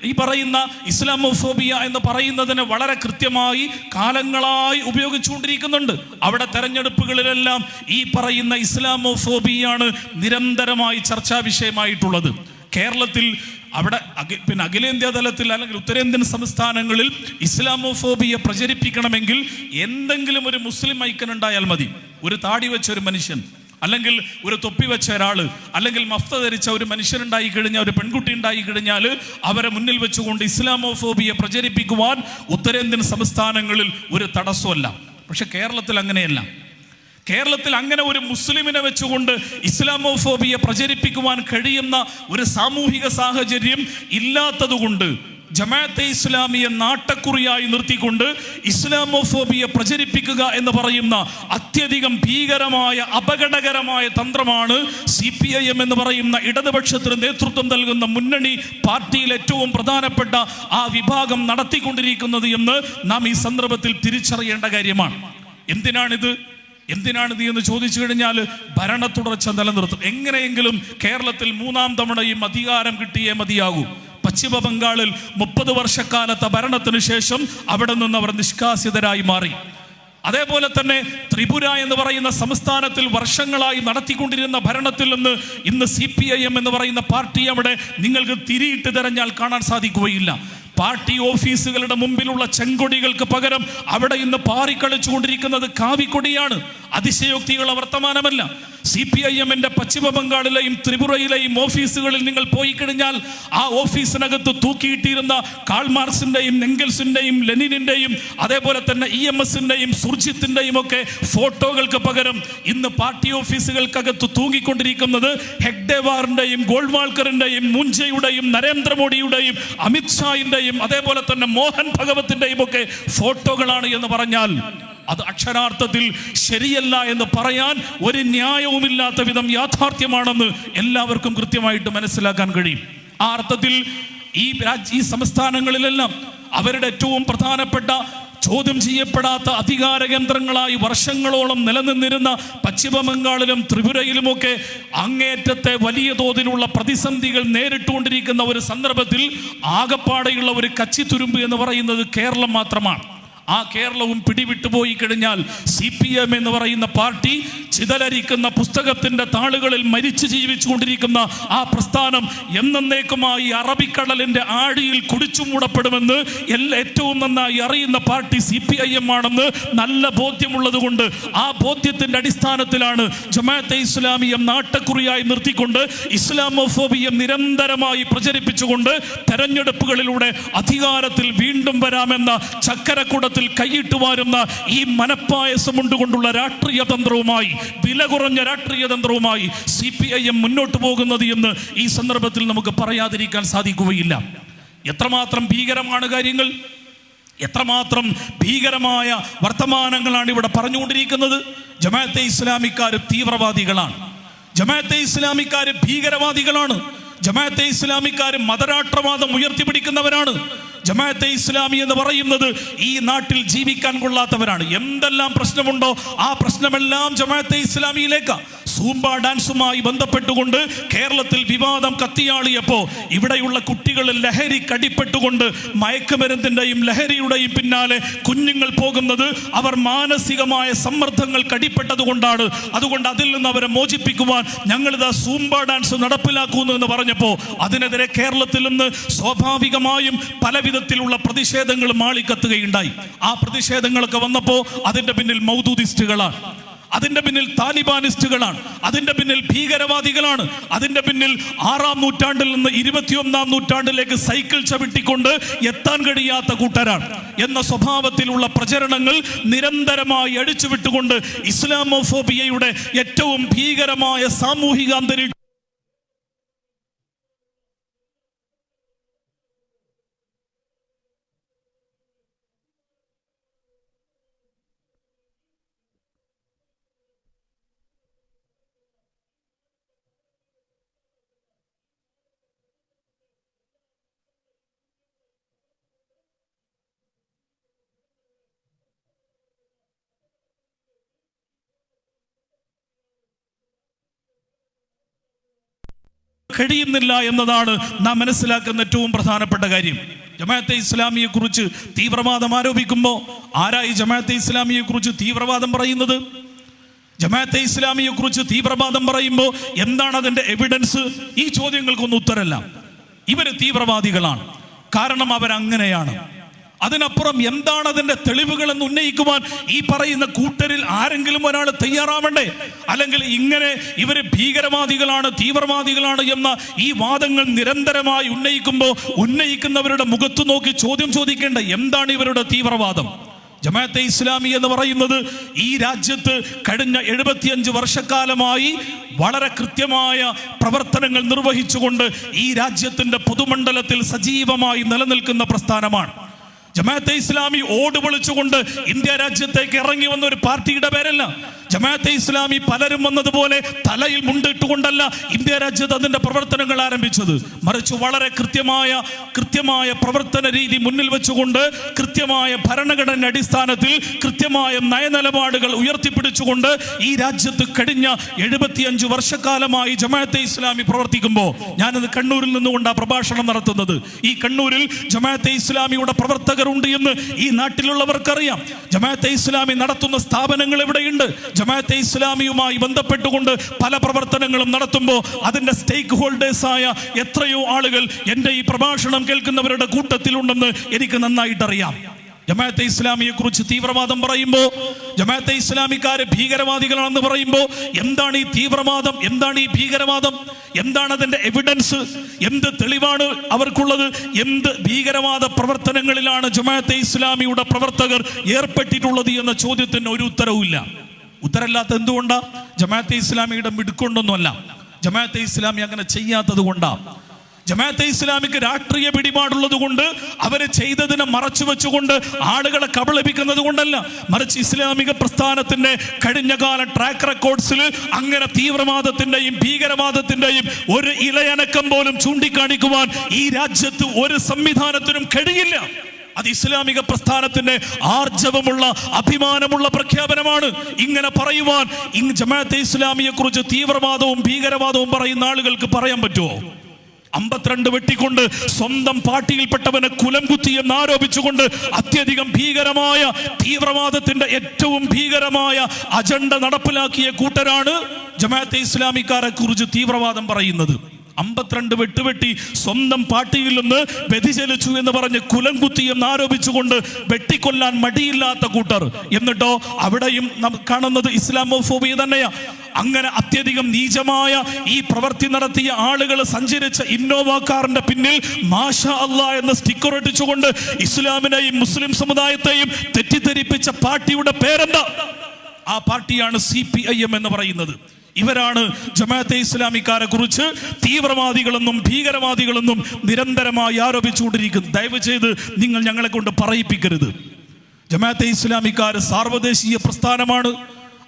ഈ പറയുന്ന ഇസ്ലാമോഫോബിയ എന്ന് പറയുന്നതിന് വളരെ കൃത്യമായി കാലങ്ങളായി ഉപയോഗിച്ചുകൊണ്ടിരിക്കുന്നുണ്ട്. അവിടെ തെരഞ്ഞെടുപ്പുകളിലെല്ലാം ഈ പറയുന്ന ഇസ്ലാമോഫോബിയാണ് നിരന്തരമായി ചർച്ചാ വിഷയമായിട്ടുള്ളത്. കേരളത്തിൽ അവിടെ അഖിലേന്ത്യാ തലത്തിൽ അല്ലെങ്കിൽ ഉത്തരേന്ത്യൻ സംസ്ഥാനങ്ങളിൽ ഇസ്ലാമോഫോബിയ പ്രചരിപ്പിക്കണമെങ്കിൽ എന്തെങ്കിലും ഒരു മുസ്ലിം ഐക്കൺ ഉണ്ടായാൽ മതി. ഒരു താടി വെച്ച ഒരു മനുഷ്യൻ, അല്ലെങ്കിൽ ഒരു തൊപ്പി വെച്ച ഒരാൾ, അല്ലെങ്കിൽ മഫ്ത ധരിച്ച ഒരു മനുഷ്യനുണ്ടായി കഴിഞ്ഞാൽ, ഒരു പെൺകുട്ടി ഉണ്ടായി കഴിഞ്ഞാൽ അവരെ മുന്നിൽ വെച്ചുകൊണ്ട് ഇസ്ലാമോഫോബിയ പ്രചരിപ്പിക്കുവാൻ ഉത്തരേന്ത്യൻ സംസ്ഥാനങ്ങളിൽ ഒരു തടസ്സമല്ല. പക്ഷെ കേരളത്തിൽ അങ്ങനെയല്ല. കേരളത്തിൽ അങ്ങനെ ഒരു മുസ്ലിമിനെ വെച്ചുകൊണ്ട് ഇസ്ലാമോഫോബിയ പ്രചരിപ്പിക്കുവാൻ കഴിയുന്ന ഒരു സാമൂഹിക സാഹചര്യം ഇല്ലാത്തതുകൊണ്ട് ജമാഅത്തെ ഇസ്ലാമിയെ നാട്ടക്കുറിയായി നിർത്തിക്കൊണ്ട് ഇസ്ലാമോഫോബിയ പ്രചരിപ്പിക്കുക എന്ന് പറയുന്ന അത്യധികം ഭീകരമായ അപകടകരമായ തന്ത്രമാണ് CPIM എന്ന് പറയുന്ന ഇടതുപക്ഷത്തിന് നേതൃത്വം നൽകുന്ന മുന്നണി പാർട്ടിയിൽ ഏറ്റവും പ്രധാനപ്പെട്ട ആ വിഭാഗം നടത്തിക്കൊണ്ടിരിക്കുന്നത് എന്ന് നാം ഈ സന്ദർഭത്തിൽ തിരിച്ചറിയേണ്ട കാര്യമാണ്. എന്തിനാണിത് എന്ന് ചോദിച്ചു കഴിഞ്ഞാൽ ഭരണ തുടർച്ച നിലനിർത്തും. എങ്ങനെയെങ്കിലും കേരളത്തിൽ 3ാം തവണയും അധികാരം കിട്ടിയേ മതിയാകൂ. പശ്ചിമ ബംഗാളിൽ 30 വർഷക്കാലത്തെ ഭരണത്തിന് ശേഷം അവിടെ നിന്ന് അവർ നിഷ്കാസിതരായി മാറി. അതേപോലെ തന്നെ ത്രിപുര എന്ന് പറയുന്ന സംസ്ഥാനത്തിൽ വർഷങ്ങളായി നടത്തിക്കൊണ്ടിരുന്ന ഭരണത്തിൽ നിന്ന് ഇന്ന് CPIM എന്ന് പറയുന്ന പാർട്ടി അവിടെ നിങ്ങൾക്ക് തിരിയിട്ട് തിരഞ്ഞാൽ കാണാൻ സാധിക്കുകയില്ല. പാർട്ടി ഓഫീസുകളുടെ മുമ്പിലുള്ള ചെങ്കൊടികൾക്ക് പകരം അവിടെ ഇന്ന് പാറിക്കളിച്ചുകൊണ്ടിരിക്കുന്നത് കാവിക്കൊടിയാണ്. അതിശയോക്തിയുള്ള വർത്തമാനമല്ല. CPIM-ന്റെ പശ്ചിമ ബംഗാളിലെയും ത്രിപുരയിലെയും ഓഫീസുകളിൽ നിങ്ങൾ പോയി കഴിഞ്ഞാൽ ആ ഓഫീസിനകത്ത് തൂക്കിയിട്ടിരുന്ന കാൾ മാർക്സിന്റെയും എംഗൽസിന്റെയും ലെനിനിന്റെയും അതേപോലെ തന്നെ EMS-ന്റെയും സുർജിത്തിന്റെയും ഒക്കെ ഫോട്ടോകൾക്ക് പകരം ഇന്ന് പാർട്ടി ഓഫീസുകൾക്കകത്ത് തൂങ്ങിക്കൊണ്ടിരിക്കുന്നത് ഹെഗ്ഡേവാറിന്റെയും ഗോൾവാൾക്കറിന്റെയും മുൻജയുടെയും നരേന്ദ്രമോദിയുടെയും അമിത്ഷായിന്റെയും അതേപോലെ തന്നെ മോഹൻ ഭഗവത്തിന്റെയും ഒക്കെ ഫോട്ടോകളാണ് എന്ന് പറഞ്ഞാൽ അത് അക്ഷരാർത്ഥത്തിൽ ശരിയല്ല എന്ന് പറയാൻ ഒരു ന്യായവുമില്ലാത്ത വിധം യാഥാർത്ഥ്യമാണെന്ന് എല്ലാവർക്കും കൃത്യമായിട്ട് മനസ്സിലാക്കാൻ കഴിയും. ആ അർത്ഥത്തിൽ ഈ സംസ്ഥാനങ്ങളിലെല്ലാം അവരുടെ ഏറ്റവും പ്രധാനപ്പെട്ട ചോദ്യം ചെയ്യപ്പെടാത്ത അധികാര കേന്ദ്രങ്ങളായി വർഷങ്ങളോളം നിലനിന്നിരുന്ന പശ്ചിമ ബംഗാളിലും ത്രിപുരയിലുമൊക്കെ അങ്ങേറ്റത്തെ വലിയ തോതിലുള്ള പ്രതിസന്ധികൾ നേരിട്ടുകൊണ്ടിരിക്കുന്ന ഒരു സന്ദർഭത്തിൽ ആകപ്പാടെയുള്ള ഒരു കച്ചിത്തുരുമ്പ് എന്ന് പറയുന്നത് കേരളം മാത്രമാണ്. ആ കേരളവും പിടിവിട്ടുപോയി കഴിഞ്ഞാൽ CPIM എന്ന് പറയുന്ന പാർട്ടി ചിതലരിക്കുന്ന പുസ്തകത്തിന്റെ താളുകളിൽ മരിച്ചു ജീവിച്ചു കൊണ്ടിരിക്കുന്ന ആ പ്രസ്ഥാനം എന്നേക്കുമായി അറബിക്കടലിന്റെ ആഴിയിൽ കുടിച്ചു മൂടപ്പെടുമെന്ന് ഏറ്റവും നന്നായി അറിയുന്ന പാർട്ടി CPIM ആണെന്ന് നല്ല ബോധ്യമുള്ളത് കൊണ്ട് ആ ബോധ്യത്തിന്റെ അടിസ്ഥാനത്തിലാണ് ജമാഅത്തെ ഇസ്ലാമിയെ നാട്ടക്കുറിയായി നിർത്തിക്കൊണ്ട് ഇസ്ലാമോഫോബിയ നിരന്തരമായി പ്രചരിപ്പിച്ചുകൊണ്ട് തെരഞ്ഞെടുപ്പുകളിലൂടെ അധികാരത്തിൽ വീണ്ടും വരാമെന്ന ചക്കരക്കുട കൈയിട്ട് വാരുന്ന ഈ മനപ്പായസം കൊണ്ടുള്ള രാഷ്ട്രീയ തന്ത്രവുമായി, വില കുറഞ്ഞ രാഷ്ട്രീയ തന്ത്രവുമായി CPIM മുന്നോട്ട് പോകുന്നത് എന്ന് ഈ സന്ദർഭത്തിൽ നമുക്ക് പറയാതിരിക്കാൻ സാധിക്കുകയില്ല. എത്രമാത്രം ഭീകരമാണ് കാര്യങ്ങൾ, എത്രമാത്രം ഭീകരമായ വർത്തമാനങ്ങളാണ് ഇവിടെ പറഞ്ഞുകൊണ്ടിരിക്കുന്നത്. ജമാഅത്തെ ഇസ്ലാമിക്കാർ തീവ്രവാദികളാണ്, ജമാഅത്തെ ഇസ്ലാമിക്കാർ ഭീകരവാദികളാണ്, ജമാഅത്തെ ഇസ്ലാമിക്കാർ മതരാഷ്ട്രവാദം ഉയർത്തിപ്പിടിക്കുന്നവരാണ്. ജമാഅത്തെ ഇസ്ലാമി എന്ന് പറയുന്നത് ഈ നാട്ടിൽ ജീവിക്കാൻ കൊള്ളാത്തവരാണ്. എന്തെല്ലാം പ്രശ്നമുണ്ടോ ആ പ്രശ്നമെല്ലാം ജമാഅത്തെ ഇസ്ലാമിയിലേക്ക് സൂംബ ഡാൻസുമായി ബന്ധപ്പെട്ടുകൊണ്ട് കേരളത്തിൽ വിവാദം കത്തിയാളിയപ്പോൾ ഇവിടെയുള്ള കുട്ടികൾ ലഹരി കടിപ്പെട്ടുകൊണ്ട് മയക്കുമരുന്നിന്റെയും ലഹരിയുടെയും പിന്നാലെ കുഞ്ഞുങ്ങൾ പോകുന്നത് അവർ മാനസികമായ സമ്മർദ്ദങ്ങൾ കടിപ്പെട്ടത് കൊണ്ടാണ്. അതുകൊണ്ട് അതിൽ നിന്ന് അവരെ മോചിപ്പിക്കുവാൻ ഞങ്ങളിതാ സൂംബ ഡാൻസ് നടപ്പിലാക്കുന്നു എന്ന് പറഞ്ഞപ്പോൾ അതിനെതിരെ കേരളത്തിൽ നിന്ന് സ്വാഭാവികമായും പലവിധത്തിലുള്ള പ്രതിഷേധങ്ങൾ മാളിക്കത്തുകയുണ്ടായി. ആ പ്രതിഷേധങ്ങളൊക്കെ വന്നപ്പോൾ അതിന്റെ പിന്നിൽ മൗദൂദിസ്റ്റുകളാണ്, അതിന്റെ പിന്നിൽ താലിബാനിസ്റ്റുകളാണ്, അതിന്റെ പിന്നിൽ ഭീകരവാദികളാണ്, അതിന്റെ പിന്നിൽ 6ാം നൂറ്റാണ്ടിൽ നിന്ന് 21ാം നൂറ്റാണ്ടിലേക്ക് സൈക്കിൾ ചവിട്ടിക്കൊണ്ട് എത്താൻ കഴിയാത്ത കൂട്ടരാണ് എന്ന സ്വഭാവത്തിലുള്ള പ്രചരണങ്ങൾ നിരന്തരമായി അടിച്ചുവിട്ടുകൊണ്ട് ഇസ്ലാമോഫോബിയയുടെ ഏറ്റവും ഭീകരമായ സാമൂഹിക അന്തരീക്ഷം കഴിയുന്നില്ല എന്നതാണ് നാം മനസ്സിലാക്കുന്ന ഏറ്റവും പ്രധാനപ്പെട്ട കാര്യം. ജമാഅത്തെ ഇസ്ലാമിയെ കുറിച്ച് തീവ്രവാദം ആരോപിക്കുമ്പോൾ ആരായി ജമാഅത്തെ ഇസ്ലാമിയെ കുറിച്ച് തീവ്രവാദം പറയുന്നത്? ജമാഅത്തെ ഇസ്ലാമിയെ കുറിച്ച് തീവ്രവാദം പറയുമ്പോൾ എന്താണ് അതിന്റെ എവിഡൻസ്? ഈ ചോദ്യങ്ങൾക്കൊന്നും ഉത്തരമല്ല. ഇവര് തീവ്രവാദികളാണ്, കാരണം അവരങ്ങനെയാണ്. അതിനപ്പുറം എന്താണ് അതിന്റെ തെളിവുകൾ എന്ന് ഉന്നയിക്കുവാൻ ഈ പറയുന്ന കൂട്ടരിൽ ആരെങ്കിലും ഒരാൾ തയ്യാറാവണ്ടേ? അല്ലെങ്കിൽ ഇങ്ങനെ ഇവര് ഭീകരവാദികളാണ്, തീവ്രവാദികളാണ് എന്ന ഈ വാദങ്ങൾ നിരന്തരമായി ഉന്നയിക്കുമ്പോൾ ഉന്നയിക്കുന്നവരുടെ മുഖത്ത് നോക്കി ചോദ്യം ചോദിക്കേണ്ട, എന്താണ് ഇവരുടെ തീവ്രവാദം? ജമാഅത്തെ ഇസ്ലാമി എന്ന് പറയുന്നത് ഈ രാജ്യത്ത് കഴിഞ്ഞ 75 വർഷക്കാലമായി വളരെ കൃത്യമായ പ്രവർത്തനങ്ങൾ നിർവഹിച്ചുകൊണ്ട് ഈ രാജ്യത്തിന്റെ പൊതുമണ്ഡലത്തിൽ സജീവമായി നിലനിൽക്കുന്ന പ്രസ്ഥാനമാണ്. ജമാഅത്തെ ഇസ്ലാമി ഓട് പൊളിച്ചുകൊണ്ട് ഇന്ത്യ രാജ്യത്തേക്ക് ഇറങ്ങി വന്ന ഒരു പാർട്ടിയുടെ പേരല്ല. ജമാഅത്തെ ഇസ്ലാമി പലരും വന്നതുപോലെ തലയിൽ മുണ്ടിട്ടുകൊണ്ടല്ല ഇന്ത്യ രാജ്യത്ത് അതിന്റെ പ്രവർത്തനങ്ങൾ ആരംഭിച്ചത്. മറിച്ച് വളരെ കൃത്യമായ പ്രവർത്തന രീതി മുന്നിൽ വെച്ചുകൊണ്ട് കൃത്യമായ ഭരണഘടന അടിസ്ഥാനത്തിൽ കൃത്യമായ നയനിലപാടുകൾ ഉയർത്തിപ്പിടിച്ചുകൊണ്ട് ഈ രാജ്യത്ത് കഴിഞ്ഞ 75 വർഷക്കാലമായി ജമാഅത്തെ ഇസ്ലാമി പ്രവർത്തിക്കുമ്പോൾ, ഞാനത് കണ്ണൂരിൽ നിന്നുകൊണ്ടാണ് പ്രഭാഷണം നടത്തുന്നത്. ഈ കണ്ണൂരിൽ ജമാഅത്തെ ഇസ്ലാമിയുടെ പ്രവർത്തകരുണ്ട് എന്ന് ഈ നാട്ടിലുള്ളവർക്കറിയാം. ജമാഅത്തെ ഇസ്ലാമി നടത്തുന്ന സ്ഥാപനങ്ങൾ എവിടെയുണ്ട്? ജമാഅത്തെ ഇസ്ലാമിയുമായി ബന്ധപ്പെട്ടുകൊണ്ട് പല പ്രവർത്തനങ്ങളും നടത്തുമ്പോൾ അതിന്റെ സ്റ്റേക്ക് ഹോൾഡേഴ്സായ എത്രയോ ആളുകൾ എൻ്റെ ഈ പ്രഭാഷണം കേൾക്കുന്നവരുടെ കൂട്ടത്തിലുണ്ടെന്ന് എനിക്ക് നന്നായിട്ടറിയാം. ജമാഅത്തെ ഇസ്ലാമിയെ കുറിച്ച് തീവ്രവാദം പറയുമ്പോൾ, ജമാഅത്തെ ഇസ്ലാമിക്കാര് ഭീകരവാദികളാണെന്ന് പറയുമ്പോൾ, എന്താണ് ഈ തീവ്രവാദം, എന്താണ് ഈ ഭീകരവാദം, എന്താണ് അതിന്റെ എവിഡൻസ്, എന്ത് തെളിവാണ് അവർക്കുള്ളത്, എന്ത് ഭീകരവാദ പ്രവർത്തനങ്ങളിലാണ് ജമാഅത്തെ ഇസ്ലാമിയുടെ പ്രവർത്തകർ ഏർപ്പെട്ടിട്ടുള്ളത് എന്ന ചോദ്യത്തിന് ഒരു ഉത്തരവുമില്ല. ഉത്തരമില്ലാത്ത എന്തുകൊണ്ടാ? ജമാഅത്തെ ഇസ്ലാമിയുടെ മിടുക്കൊണ്ടൊന്നുമല്ല, ജമാഅത്തെ ഇസ്ലാമി അങ്ങനെ ചെയ്യാത്തത് കൊണ്ടാ. ജമാഅത്തെ ഇസ്ലാമിക്ക് രാഷ്ട്രീയ പിടിപാടുള്ളത് കൊണ്ട്, അവര് ചെയ്തതിനെ മറച്ചു വെച്ചുകൊണ്ട് ആളുകളെ കബളിപ്പിക്കുന്നത് കൊണ്ടല്ല. മറിച്ച് ഇസ്ലാമിക പ്രസ്ഥാനത്തിന്റെ കഴിഞ്ഞകാല ട്രാക്ക് റെക്കോർഡ്സിൽ അങ്ങനെ തീവ്രവാദത്തിന്റെയും ഭീകരവാദത്തിന്റെയും ഒരു ഇലയനക്കം പോലും ചൂണ്ടിക്കാണിക്കുവാൻ ഈ രാജ്യത്ത് ഒരു സംവിധാനത്തിനും കഴിയില്ല. അത് ഇസ്ലാമിക പ്രസ്ഥാനത്തിന്റെ ആർജവമുള്ള അഭിമാനമുള്ള പ്രഖ്യാപനമാണ്. ഇങ്ങനെ പറയുവാൻ ജമാഅത്തെ ഇസ്ലാമിയെ കുറിച്ച് തീവ്രവാദവും ഭീകരവാദവും പറയുന്ന ആളുകൾക്ക് പറയാൻ പറ്റുമോ? 52 വെട്ടിക്കൊണ്ട് സ്വന്തം പാർട്ടിയിൽപ്പെട്ടവനെ കുലം കുത്തി എന്ന് ആരോപിച്ചുകൊണ്ട് അത്യധികം ഭീകരമായ തീവ്രവാദത്തിന്റെ ഏറ്റവും ഭീകരമായ അജണ്ട നടപ്പിലാക്കിയ കൂട്ടരാണ് ജമാഅത്തെ ഇസ്ലാമിക്കാരെ കുറിച്ച് തീവ്രവാദം പറയുന്നത്. 52 വെട്ടുവെട്ടി സ്വന്തം പാർട്ടിയിൽ നിന്ന് വ്യതിചലിച്ചു എന്ന് പറഞ്ഞ് കുലം കുത്തി എന്ന് ആരോപിച്ചുകൊണ്ട് വെട്ടിക്കൊല്ലാൻ മടിയില്ലാത്ത കൂട്ടർ. എന്നിട്ടോ അവിടെയും കാണുന്നത് ഇസ്ലാമോഫോബിയ തന്നെയാ. അങ്ങനെ അത്യധികം നീചമായ ഈ പ്രവൃത്തി നടത്തിയ ആളുകൾ സഞ്ചരിച്ച ഇന്നോവ കാറിന്റെ പിന്നിൽ മാഷാ അല്ലാഹ് എന്ന സ്റ്റിക്കർ ഒട്ടിച്ചുകൊണ്ട് ഇസ്ലാമിനെയും മുസ്ലിം സമുദായത്തെയും തെറ്റിദ്ധരിപ്പിച്ച പാർട്ടിയുടെ പേരെന്താ? ആ പാർട്ടിയാണ് CPIM എന്ന് പറയുന്നത്. ഇവരാണ് ജമാഅത്തെ ഇസ്ലാമിക്കാരെ കുറിച്ച് തീവ്രവാദികളെന്നും ഭീകരവാദികളെന്നും നിരന്തരമായി ആരോപിച്ചുകൊണ്ടിരിക്കുന്നത്. ദയവ് ചെയ്ത് നിങ്ങൾ ഞങ്ങളെ കൊണ്ട് പറയിപ്പിക്കരുത്. ജമാഅത്തെ ഇസ്ലാമിക്കാർ സാർവദേശീയ പ്രസ്ഥാനമാണ്.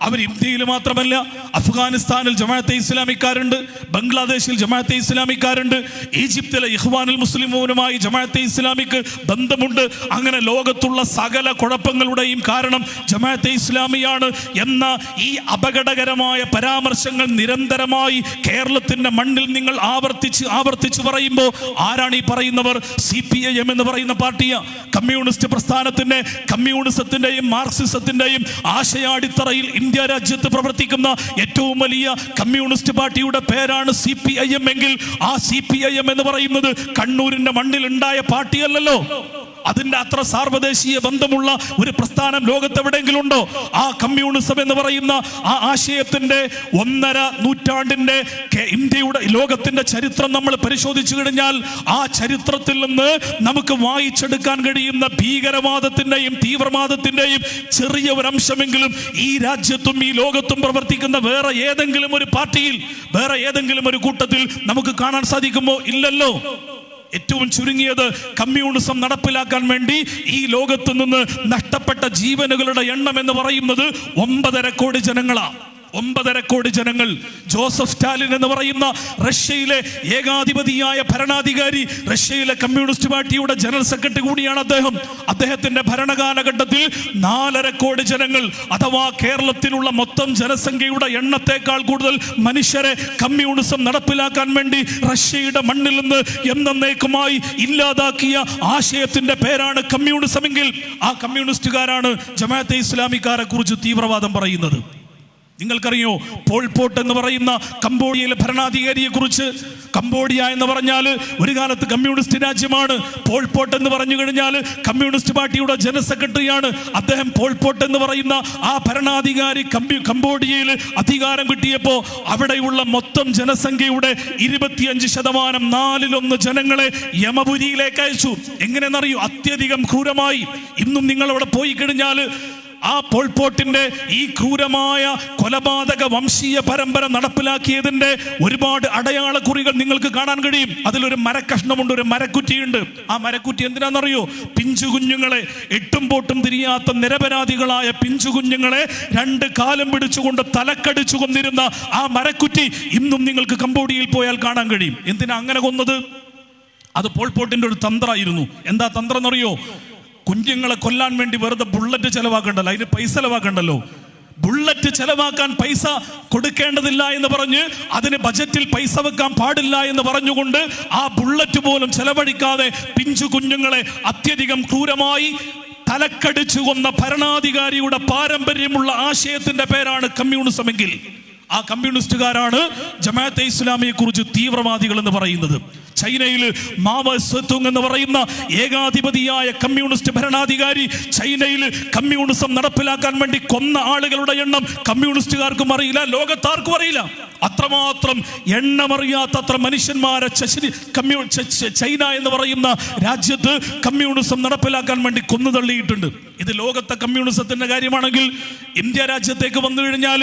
അവർ ഇന്ത്യയിൽ മാത്രമല്ല, അഫ്ഗാനിസ്ഥാനിൽ ജമാഅത്തെ ഇസ്ലാമിക്കാരുണ്ട്, ബംഗ്ലാദേശിൽ ജമാഅത്തെ ഇസ്ലാമിക്കാരുണ്ട്, ഈജിപ്തിലെ ഇഖ്വാനുൽ മുസ്ലിമൂനുമായി ജമാഅത്തെ ഇസ്ലാമിക്ക് ബന്ധമുണ്ട്. അങ്ങനെ ലോകത്തുള്ള സകല കുഴപ്പങ്ങളുടെയും കാരണം ജമാഅത്തെ ഇസ്ലാമിയാണ് എന്ന ഈ അപകടകരമായ പരാമർശങ്ങൾ നിരന്തരമായി കേരളത്തിന്റെ മണ്ണിൽ നിങ്ങൾ ആവർത്തിച്ച് പറയുമ്പോൾ ആരാണ് ഈ പറയുന്നവർ? CPIM എന്ന് പറയുന്ന പാർട്ടിയാ. കമ്മ്യൂണിസ്റ്റ് പ്രസ്ഥാനത്തിന്റെ, കമ്മ്യൂണിസത്തിന്റെയും മാർക്സിസത്തിന്റെയും ആശയാടിത്തറയിൽ ഇന്ത്യ രാജ്യത്ത് പ്രവർത്തിക്കുന്ന ഏറ്റവും വലിയ കമ്മ്യൂണിസ്റ്റ് പാർട്ടിയുടെ പേരാണ് CPIM എങ്കിൽ ആ CPIM എന്ന് പറയുന്നത് കണ്ണൂരിന്റെ മണ്ണിൽ ഉണ്ടായ പാർട്ടിയല്ലല്ലോ. അതിന്റെ അത്ര സാർവദേശീയ ബന്ധമുള്ള ഒരു പ്രസ്ഥാനം ലോകത്തെവിടെയെങ്കിലും ഉണ്ടോ? ആ കമ്മ്യൂണിസം എന്ന് പറയുന്ന ആ ആശയത്തിന്റെ 1.5 നൂറ്റാണ്ടിന്റെ ഇന്ത്യയുടെ ലോകത്തിന്റെ ചരിത്രം നമ്മൾ പരിശോധിച്ചു കഴിഞ്ഞാൽ ആ ചരിത്രത്തിൽ നിന്ന് നമുക്ക് വായിച്ചെടുക്കാൻ കഴിയുന്ന ഭീകരവാദത്തിന്റെയും തീവ്രവാദത്തിന്റെയും ചെറിയ ഒരു അംശമെങ്കിലും ഈ രാജ്യത്തും ഈ ലോകത്തും പ്രവർത്തിക്കുന്ന വേറെ ഏതെങ്കിലും ഒരു പാർട്ടിയിൽ, വേറെ ഏതെങ്കിലും ഒരു കൂട്ടത്തിൽ നമുക്ക് കാണാൻ സാധിക്കുമോ? ഇല്ലല്ലോ. ഏറ്റവും ചുരുങ്ങിയത് കമ്മ്യൂണിസം നടപ്പിലാക്കാൻ വേണ്ടി ഈ ലോകത്ത് നിന്ന് നഷ്ടപ്പെട്ട ജീവനുകളുടെ എണ്ണം എന്ന് പറയുന്നത് 9.5 കോടി ജനങ്ങളാണ്. 9.5 കോടി ജനങ്ങൾ. ജോസഫ് സ്റ്റാലിൻ എന്ന് പറയുന്ന റഷ്യയിലെ ഏകാധിപതിയായ ഭരണാധികാരി, റഷ്യയിലെ കമ്മ്യൂണിസ്റ്റ് പാർട്ടിയുടെ ജനറൽ സെക്രട്ടറി കൂടിയാണ് അദ്ദേഹം. അദ്ദേഹത്തിന്റെ ഭരണകാലഘട്ടത്തിൽ 4.5 കോടി ജനങ്ങൾ, അഥവാ കേരളത്തിലുള്ള മൊത്തം ജനസംഖ്യയുടെ എണ്ണത്തെക്കാൾ കൂടുതൽ മനുഷ്യരെ കമ്മ്യൂണിസം നടപ്പിലാക്കാൻ വേണ്ടി റഷ്യയുടെ മണ്ണിൽ നിന്ന് എന്നേക്കുമായി ഇല്ലാതാക്കിയ ആശയത്തിന്റെ പേരാണ് കമ്മ്യൂണിസം എങ്കിൽ ആ കമ്മ്യൂണിസ്റ്റുകാരാണ് ജമാഅത്തെ ഇസ്ലാമിക്കാരെ കുറിച്ച് തീവ്രവാദം പറയുന്നത്. നിങ്ങൾക്കറിയോ പോൾ പോട്ട് എന്ന് പറയുന്ന കംബോഡിയയിലെ ഭരണാധികാരിയെ കുറിച്ച്? കംബോഡിയ എന്ന് പറഞ്ഞാൽ ഒരു കാലത്ത് കമ്മ്യൂണിസ്റ്റ് രാജ്യമാണ്. പോൾ പോട്ട് എന്ന് പറഞ്ഞു കഴിഞ്ഞാൽ കമ്മ്യൂണിസ്റ്റ് പാർട്ടിയുടെ ജനറൽ സെക്രട്ടറിയാണ് അദ്ദേഹം. പോൾ പോട്ട് എന്ന് പറയുന്ന ആ ഭരണാധികാരി കംബോഡിയയിൽ അധികാരം കിട്ടിയപ്പോൾ അവിടെയുള്ള മൊത്തം ജനസംഖ്യയുടെ 25% 1/4 ജനങ്ങളെ യമപുരിയിലേക്ക് അയച്ചു. എങ്ങനെയെന്നറിയോ? അത്യധികം ക്രൂരമായി. ഇന്നും നിങ്ങൾ അവിടെ പോയി കഴിഞ്ഞാൽ ആ പോൾ പോട്ടിന്റെ ഈ ക്രൂരമായ കൊലപാതക വംശീയ പരമ്പര നടപ്പിലാക്കിയതിന്റെ ഒരുപാട് അടയാളക്കുറികൾ നിങ്ങൾക്ക് കാണാൻ കഴിയും. അതിലൊരു മരക്കഷ്ണമുണ്ട്, ഒരു മരക്കുറ്റിയുണ്ട്. ആ മരക്കുറ്റി എന്തിനാണെന്നറിയോ? പിഞ്ചു കുഞ്ഞുങ്ങളെ, എട്ടും പോട്ടും തിരിയാത്ത നിരപരാധികളായ പിഞ്ചു കുഞ്ഞുങ്ങളെ 2 കാലും പിടിച്ചുകൊണ്ട് തലക്കടിച്ചു കൊന്നിരുന്ന ആ മരക്കുറ്റി ഇന്നും നിങ്ങൾക്ക് കംബോഡിയയിൽ പോയാൽ കാണാൻ കഴിയും. എന്തിനാ അങ്ങനെ കൊന്നത്? അത് പോൾ പോട്ടിന്റെ ഒരു തന്ത്രമായിരുന്നു. എന്താ തന്ത്രം എന്നറിയോ? കുഞ്ഞുങ്ങളെ കൊല്ലാൻ വേണ്ടി വെറുതെ ബുള്ളറ്റ് ചെലവാക്കണ്ടല്ലോ, അതിന് പൈസ ചെലവാക്കണ്ടല്ലോ. ബുള്ളറ്റ് ചെലവാക്കാൻ പൈസ കൊടുക്കേണ്ടതില്ല എന്ന് പറഞ്ഞ് അതിന് ബജറ്റിൽ പൈസ വെക്കാൻ പാടില്ല എന്ന് പറഞ്ഞുകൊണ്ട് ആ ബുള്ളറ്റ് പോലും ചെലവഴിക്കാതെ പിഞ്ചു കുഞ്ഞുങ്ങളെ അത്യധികം ക്രൂരമായി തലക്കടിച്ചു കൊന്ന ഭരണാധികാരിയുടെ പാരമ്പര്യമുള്ള ആശയത്തിന്റെ പേരാണ് കമ്മ്യൂണിസം എങ്കിൽ ആ കമ്മ്യൂണിസ്റ്റുകാരാണ് ജമാഅത്തെ ഇസ്ലാമിയെ കുറിച്ച് തീവ്രവാദികൾ എന്ന് പറയുന്നത്. ചൈനയിൽ മാവോ സെതൂങ് എന്ന് പറയുന്ന ഏകാധിപതിയായ കമ്മ്യൂണിസ്റ്റ് ഭരണാധികാരി ചൈനയിൽ കമ്മ്യൂണിസം നടപ്പിലാക്കാൻ വേണ്ടി കൊന്ന ആളുകളുടെ എണ്ണം കമ്മ്യൂണിസ്റ്റുകാർക്കും അറിയില്ല, ലോകത്താർക്കും അറിയില്ല. അത്രമാത്രം എണ്ണമറിയാത്തത്ര മനുഷ്യന്മാരെ ചൈന എന്ന് പറയുന്ന രാജ്യത്ത് കമ്മ്യൂണിസം നടപ്പിലാക്കാൻ വേണ്ടി കൊന്നു തള്ളിയിട്ടുണ്ട്. ഇത് ലോകത്തെ കമ്മ്യൂണിസത്തിന്റെ കാര്യമാണെങ്കിൽ ഇന്ത്യ രാജ്യത്തേക്ക് വന്നു കഴിഞ്ഞാൽ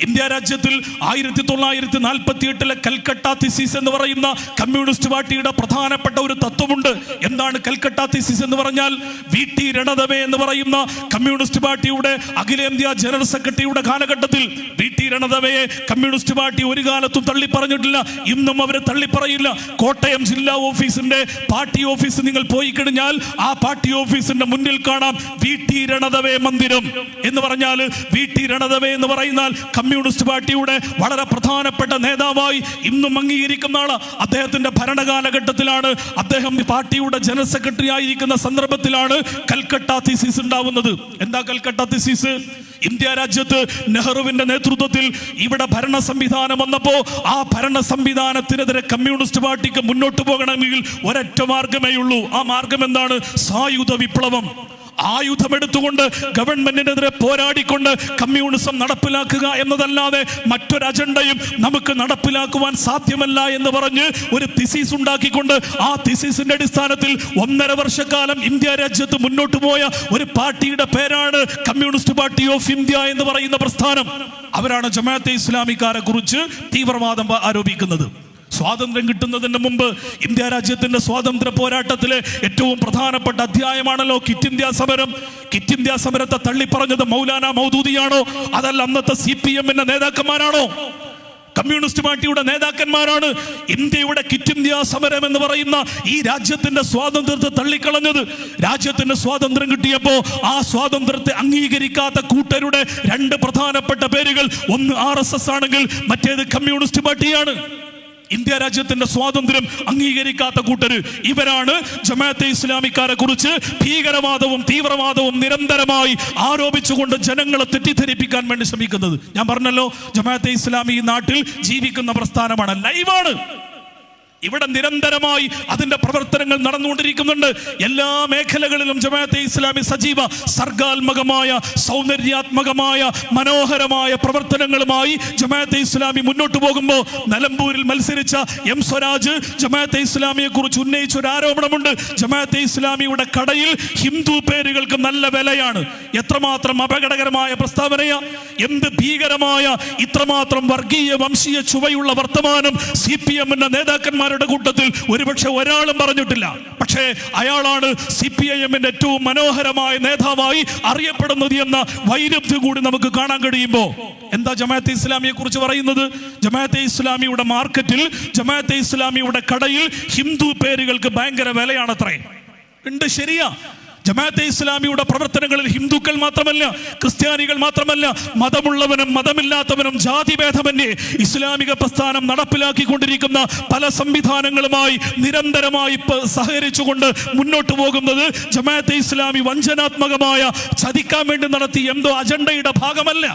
ഇന്ത്യ രാജ്യത്തിൽ 1948 കൽക്കട്ട തിസീസ് എന്ന് പറയുന്ന കമ്മ്യൂണിസ്റ്റ് പാർട്ടിയുടെ പ്രധാനപ്പെട്ട ഒരു തത്വമുണ്ട്. എന്താണ് കൽക്കട്ട തിസീസ് എന്ന് പറഞ്ഞാൽ? VT രണദവെ എന്ന് പറയുന്ന കമ്മ്യൂണിസ്റ്റ് പാർട്ടിയുടെ അഖിലേന്ത്യാ ജനറൽ സെക്രട്ടറിയുടെ കാലഘട്ടത്തിൽ VT രണദവയെ കമ്മ്യൂണിസ്റ്റ് പാർട്ടി ഒരു കാലത്തും തള്ളിപ്പറഞ്ഞിട്ടില്ല, ഇന്നും അവരെ തള്ളിപ്പറയില്ല. കോട്ടയം ജില്ലാ ഓഫീസിന്റെ പാർട്ടി ഓഫീസ് നിങ്ങൾ പോയി കഴിഞ്ഞാൽ ആ പാർട്ടി ഓഫീസിന്റെ മുന്നിൽ കാണാം VT രണദവെ മന്ദിരം എന്ന് പറഞ്ഞാൽ VT രണദവെ എന്ന് പറയുന്നാൽ കമ്മ്യൂണിസ്റ്റ് പാർട്ടിയുടെ വളരെ പ്രധാനപ്പെട്ട നേതാവായി ഇന്നും അംഗീകരിക്കുന്ന ആള്. അദ്ദേഹത്തിന്റെ ഭരണകാലഘട്ടത്തിലാണ്, അദ്ദേഹം പാർട്ടിയുടെ ജനറൽ സെക്രട്ടറി ആയിരിക്കുന്ന സന്ദർഭത്തിലാണ് കൽക്കട്ട തിസീസ് ഉണ്ടാവുന്നത്. എന്താ കൽക്കട്ട തിസീസ്? ഇന്ത്യ രാജ്യത്ത് നെഹ്റുവിന്റെ നേതൃത്വത്തിൽ ഇവിടെ ഭരണ സംവിധാനം വന്നപ്പോ ആ ഭരണ സംവിധാനത്തിനെതിരെ കമ്മ്യൂണിസ്റ്റ് പാർട്ടിക്ക് മുന്നോട്ട് പോകണമെങ്കിൽ ഒരൊറ്റ മാർഗമേ ഉള്ളൂ. ആ മാർഗം എന്താണ്? സായുധ വിപ്ലവം. ആയുധമെടുത്തുകൊണ്ട് ഗവൺമെന്റിനെതിരെ പോരാടിക്കൊണ്ട് കമ്മ്യൂണിസം നടപ്പിലാക്കുക എന്നതല്ലാതെ മറ്റൊരു അജണ്ടയും നമുക്ക് നടപ്പിലാക്കുവാൻ സാധ്യമല്ല എന്ന് പറഞ്ഞ് ഒരു തിസീസ് ഉണ്ടാക്കിക്കൊണ്ട് ആ തിസീസിന്റെ അടിസ്ഥാനത്തിൽ 1.5 വർഷക്കാലം ഇന്ത്യ രാജ്യത്ത് മുന്നോട്ട് പോയ ഒരു പാർട്ടിയുടെ പേരാണ് കമ്മ്യൂണിസ്റ്റ് പാർട്ടി ഓഫ് ഇന്ത്യ എന്ന് പറയുന്ന പ്രസ്ഥാനം. അവരാണ് ജമാഅത്തെ ഇസ്ലാമിക്കാരെ കുറിച്ച് തീവ്രവാദം ആരോപിക്കുന്നത്. സ്വാതന്ത്ര്യം കിട്ടുന്നതിന് മുമ്പ് ഇന്ത്യ രാജ്യത്തിന്റെ സ്വാതന്ത്ര്യ പോരാട്ടത്തിലെ ഏറ്റവും പ്രധാനപ്പെട്ട അധ്യായമാണല്ലോ ക്വിറ്റ് ഇന്ത്യ സമരം. ക്വിറ്റ് ഇന്ത്യ സമരത്തെ തള്ളിപ്പറഞ്ഞത് മൗലാന മൗദൂദിയാണോ? അതല്ല അന്നത്തെ CPM-ന്റെ നേതാക്കന്മാരാണോ? കമ്മ്യൂണിസ്റ്റ് പാർട്ടിയുടെ നേതാക്കന്മാരാണ് ഇന്ത്യയുടെ ക്വിറ്റ് ഇന്ത്യ സമരം എന്ന് പറയുന്ന ഈ രാജ്യത്തിന്റെ സ്വാതന്ത്ര്യത്തെ തള്ളിക്കളഞ്ഞത്. രാജ്യത്തിന് സ്വാതന്ത്ര്യം കിട്ടിയപ്പോൾ ആ സ്വാതന്ത്ര്യത്തെ അംഗീകരിക്കാത്ത കൂട്ടരുടെ 2 പ്രധാനപ്പെട്ട പേരുകൾ, ഒന്ന് RSS ആണെങ്കിൽ മറ്റേത് കമ്മ്യൂണിസ്റ്റ് പാർട്ടിയാണ്. ഇന്ത്യ രാജ്യത്തിന്റെ സ്വാതന്ത്ര്യം അംഗീകരിക്കാത്ത കൂട്ടര് ഇവരാണ് ജമാഅത്തെ ഇസ്ലാമിക്കാരെ കുറിച്ച് ഭീകരവാദവും തീവ്രവാദവും നിരന്തരമായി ആരോപിച്ചുകൊണ്ട് ജനങ്ങളെ തെറ്റിദ്ധരിപ്പിക്കാൻ വേണ്ടി ശ്രമിക്കുന്നത്. ഞാൻ പറഞ്ഞല്ലോ, ജമാഅത്തെ ഇസ്ലാമി ഈ നാട്ടിൽ ജീവിക്കുന്ന പ്രസ്ഥാനമാണ്, ലൈവാണ്. ഇവിടെ നിരന്തരമായി അതിന്റെ പ്രവർത്തനങ്ങൾ നടന്നുകൊണ്ടിരിക്കുന്നുണ്ട്. എല്ലാ മേഖലകളിലും ജമാഅത്തെ ഇസ്ലാമി സജീവ, സർഗാത്മകമായ, സൗന്ദര്യാത്മകമായ, മനോഹരമായ പ്രവർത്തനങ്ങളുമായി ജമാഅത്തെ ഇസ്ലാമി മുന്നോട്ട് പോകുമ്പോൾ നിലമ്പൂരിൽ മത്സരിച്ച M സ്വരാജ് ജമാഅത്തെ ഇസ്ലാമിയെ കുറിച്ച് ഉന്നയിച്ച ഒരു ആരോപണമുണ്ട്. ജമാഅത്തെ ഇസ്ലാമിയുടെ കടയിൽ ഹിന്ദു പേരുകൾക്ക് നല്ല വിലയാണ്. എത്രമാത്രം അപകടകരമായ പ്രസ്താവനയാ! എന്ത് ഭീകരമായ, ഇത്രമാത്രം വർഗീയ വംശീയ ചുവയുള്ള വർത്തമാനം CPM-ന്റെ നേതാക്കന്മാരുടെ കൂട്ടത്തിൽ ഒരുപക്ഷെ ഒരാളും പറഞ്ഞിട്ടില്ല. പക്ഷേ അയാളാണ് CPIM-ന്റെ ഏറ്റവും മനോഹരമായ നേതാവായി അറിയപ്പെടുന്നത് എന്ന വൈരുദ്ധ്യം കൂടി നമുക്ക് കാണാൻ കഴിയുമ്പോൾ എന്താ ജമാഅത്തെ ഇസ്ലാമിയെ കുറിച്ച് പറയുന്നത്? ജമാഅത്തെ ഇസ്ലാമിയുടെ മാർക്കറ്റിൽ, ജമാഅത്തെ ഇസ്ലാമിയുടെ കടയിൽ ഹിന്ദു പേരുകൾക്ക് ഭയങ്കര വിലയാണത്രേ. ഉണ്ട്, ശരിയാ. ജമാഅത്തെ ഇസ്ലാമിയുടെ പ്രവർത്തനങ്ങളിൽ ഹിന്ദുക്കൾ മാത്രമല്ല, ക്രിസ്ത്യാനികൾ മാത്രമല്ല, മതമുള്ളവനും മതമില്ലാത്തവനും ജാതിഭേദമന്യേ ഇസ്ലാമിക പ്രസ്ഥാനം നടപ്പിലാക്കിക്കൊണ്ടിരിക്കുന്ന പല സംവിധാനങ്ങളുമായി നിരന്തരമായി സഹകരിച്ചുകൊണ്ട് മുന്നോട്ട് പോകുന്നത് ജമാഅത്തെ ഇസ്ലാമി വഞ്ചനാത്മകമായ, ചതിക്കാൻ വേണ്ടി നടത്തി എന്തോ അജണ്ടയുടെ ഭാഗമല്ല.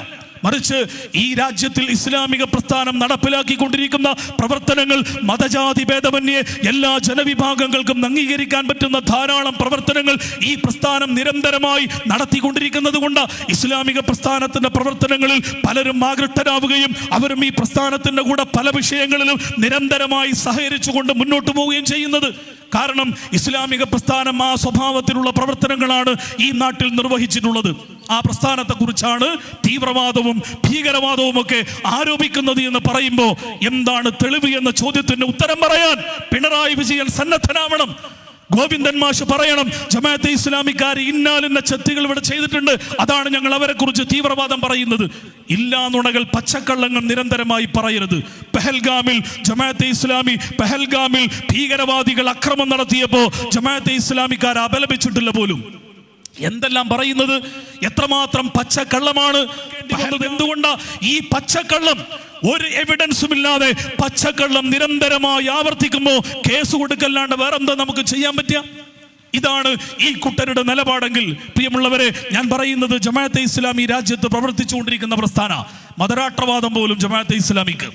മറിച്ച് ഈ രാജ്യത്തിൽ ഇസ്ലാമിക പ്രസ്ഥാനം നടപ്പിലാക്കിക്കൊണ്ടിരിക്കുന്ന പ്രവർത്തനങ്ങൾ മതജാതി ഭേദമന്യേ എല്ലാ ജനവിഭാഗങ്ങൾക്കും അംഗീകരിക്കാൻ പറ്റുന്ന ധാരാളം പ്രവർത്തനങ്ങൾ ഈ പ്രസ്ഥാനം നിരന്തരമായി നടത്തിക്കൊണ്ടിരിക്കുന്നത് കൊണ്ട് ഇസ്ലാമിക പ്രസ്ഥാനത്തിന്റെ പ്രവർത്തനങ്ങളിൽ പലരും ആകൃഷ്ടരാവുകയും അവരും ഈ പ്രസ്ഥാനത്തിന്റെ കൂടെ പല വിഷയങ്ങളിലും നിരന്തരമായി സഹകരിച്ചുകൊണ്ട് മുന്നോട്ട് പോവുകയും ചെയ്യുന്നത്. കാരണം ഇസ്ലാമിക പ്രസ്ഥാനം ആ സ്വഭാവത്തിലുള്ള പ്രവർത്തനങ്ങളാണ് ഈ നാട്ടിൽ നിർവഹിച്ചിട്ടുള്ളത്. ആ പ്രസ്ഥാനത്തെ കുറിച്ചാണ് തീവ്രവാദവും ഭീകരവാദവും ഒക്കെ ആരോപിക്കുന്നത് എന്ന് പറയുമ്പോൾ എന്താണ് തെളിവ് എന്ന ചോദ്യത്തിന് ഉത്തരം പറയാൻ പിണറായി വിജയൻ സന്നദ്ധനാവണം. ഗോവിന്ദൻ മാഷ് പറയണം, ജമാഅത്തെ ഇസ്ലാമിക്കാർ ഇന്നാലിന്ന ചെത്തുകൾ ഇവിടെ ചെയ്തിട്ടുണ്ട്, അതാണ് ഞങ്ങൾ അവരെ കുറിച്ച് തീവ്രവാദം പറയുന്നത്. ഇല്ലാ നുണകൾ, പച്ചക്കള്ളങ്ങൾ നിരന്തരമായി പറയരുത്. പെഹൽഗാമിൽ ജമാഅത്തെ ഇസ്ലാമി ഭീകരവാദികൾ അക്രമം നടത്തിയപ്പോൾ ജമാഅത്തെ ഇസ്ലാമിക്കാർ അപലപിച്ചിട്ടില്ല പോലും. എന്തെല്ലാം പറയുന്നത്, എത്രമാത്രം പച്ചക്കള്ളമാണ്. എന്തുകൊണ്ടാ ഈ പച്ചക്കള്ളം ഒരു എവിഡൻസും ഇല്ലാതെ പച്ചക്കള്ളം നിരന്തരമായി ആവർത്തിക്കുമ്പോൾ കേസ് കൊടുക്കല്ലാണ്ട് വേറെന്താ നമുക്ക് ചെയ്യാൻ പറ്റുക? ഇതാണ് ഈ കൂട്ടരുടെ നിലപാടെങ്കിൽ പ്രിയമുള്ളവരെ, ഞാൻ പറയുന്നത് ജമാഅത്തെ ഇസ്ലാമി രാജ്യത്ത് പ്രവർത്തിച്ചുകൊണ്ടിരിക്കുന്ന പ്രസ്ഥാന മതരാഷ്ട്രവാദം പോലും ജമാഅത്തെ ഇസ്ലാമിക്ക്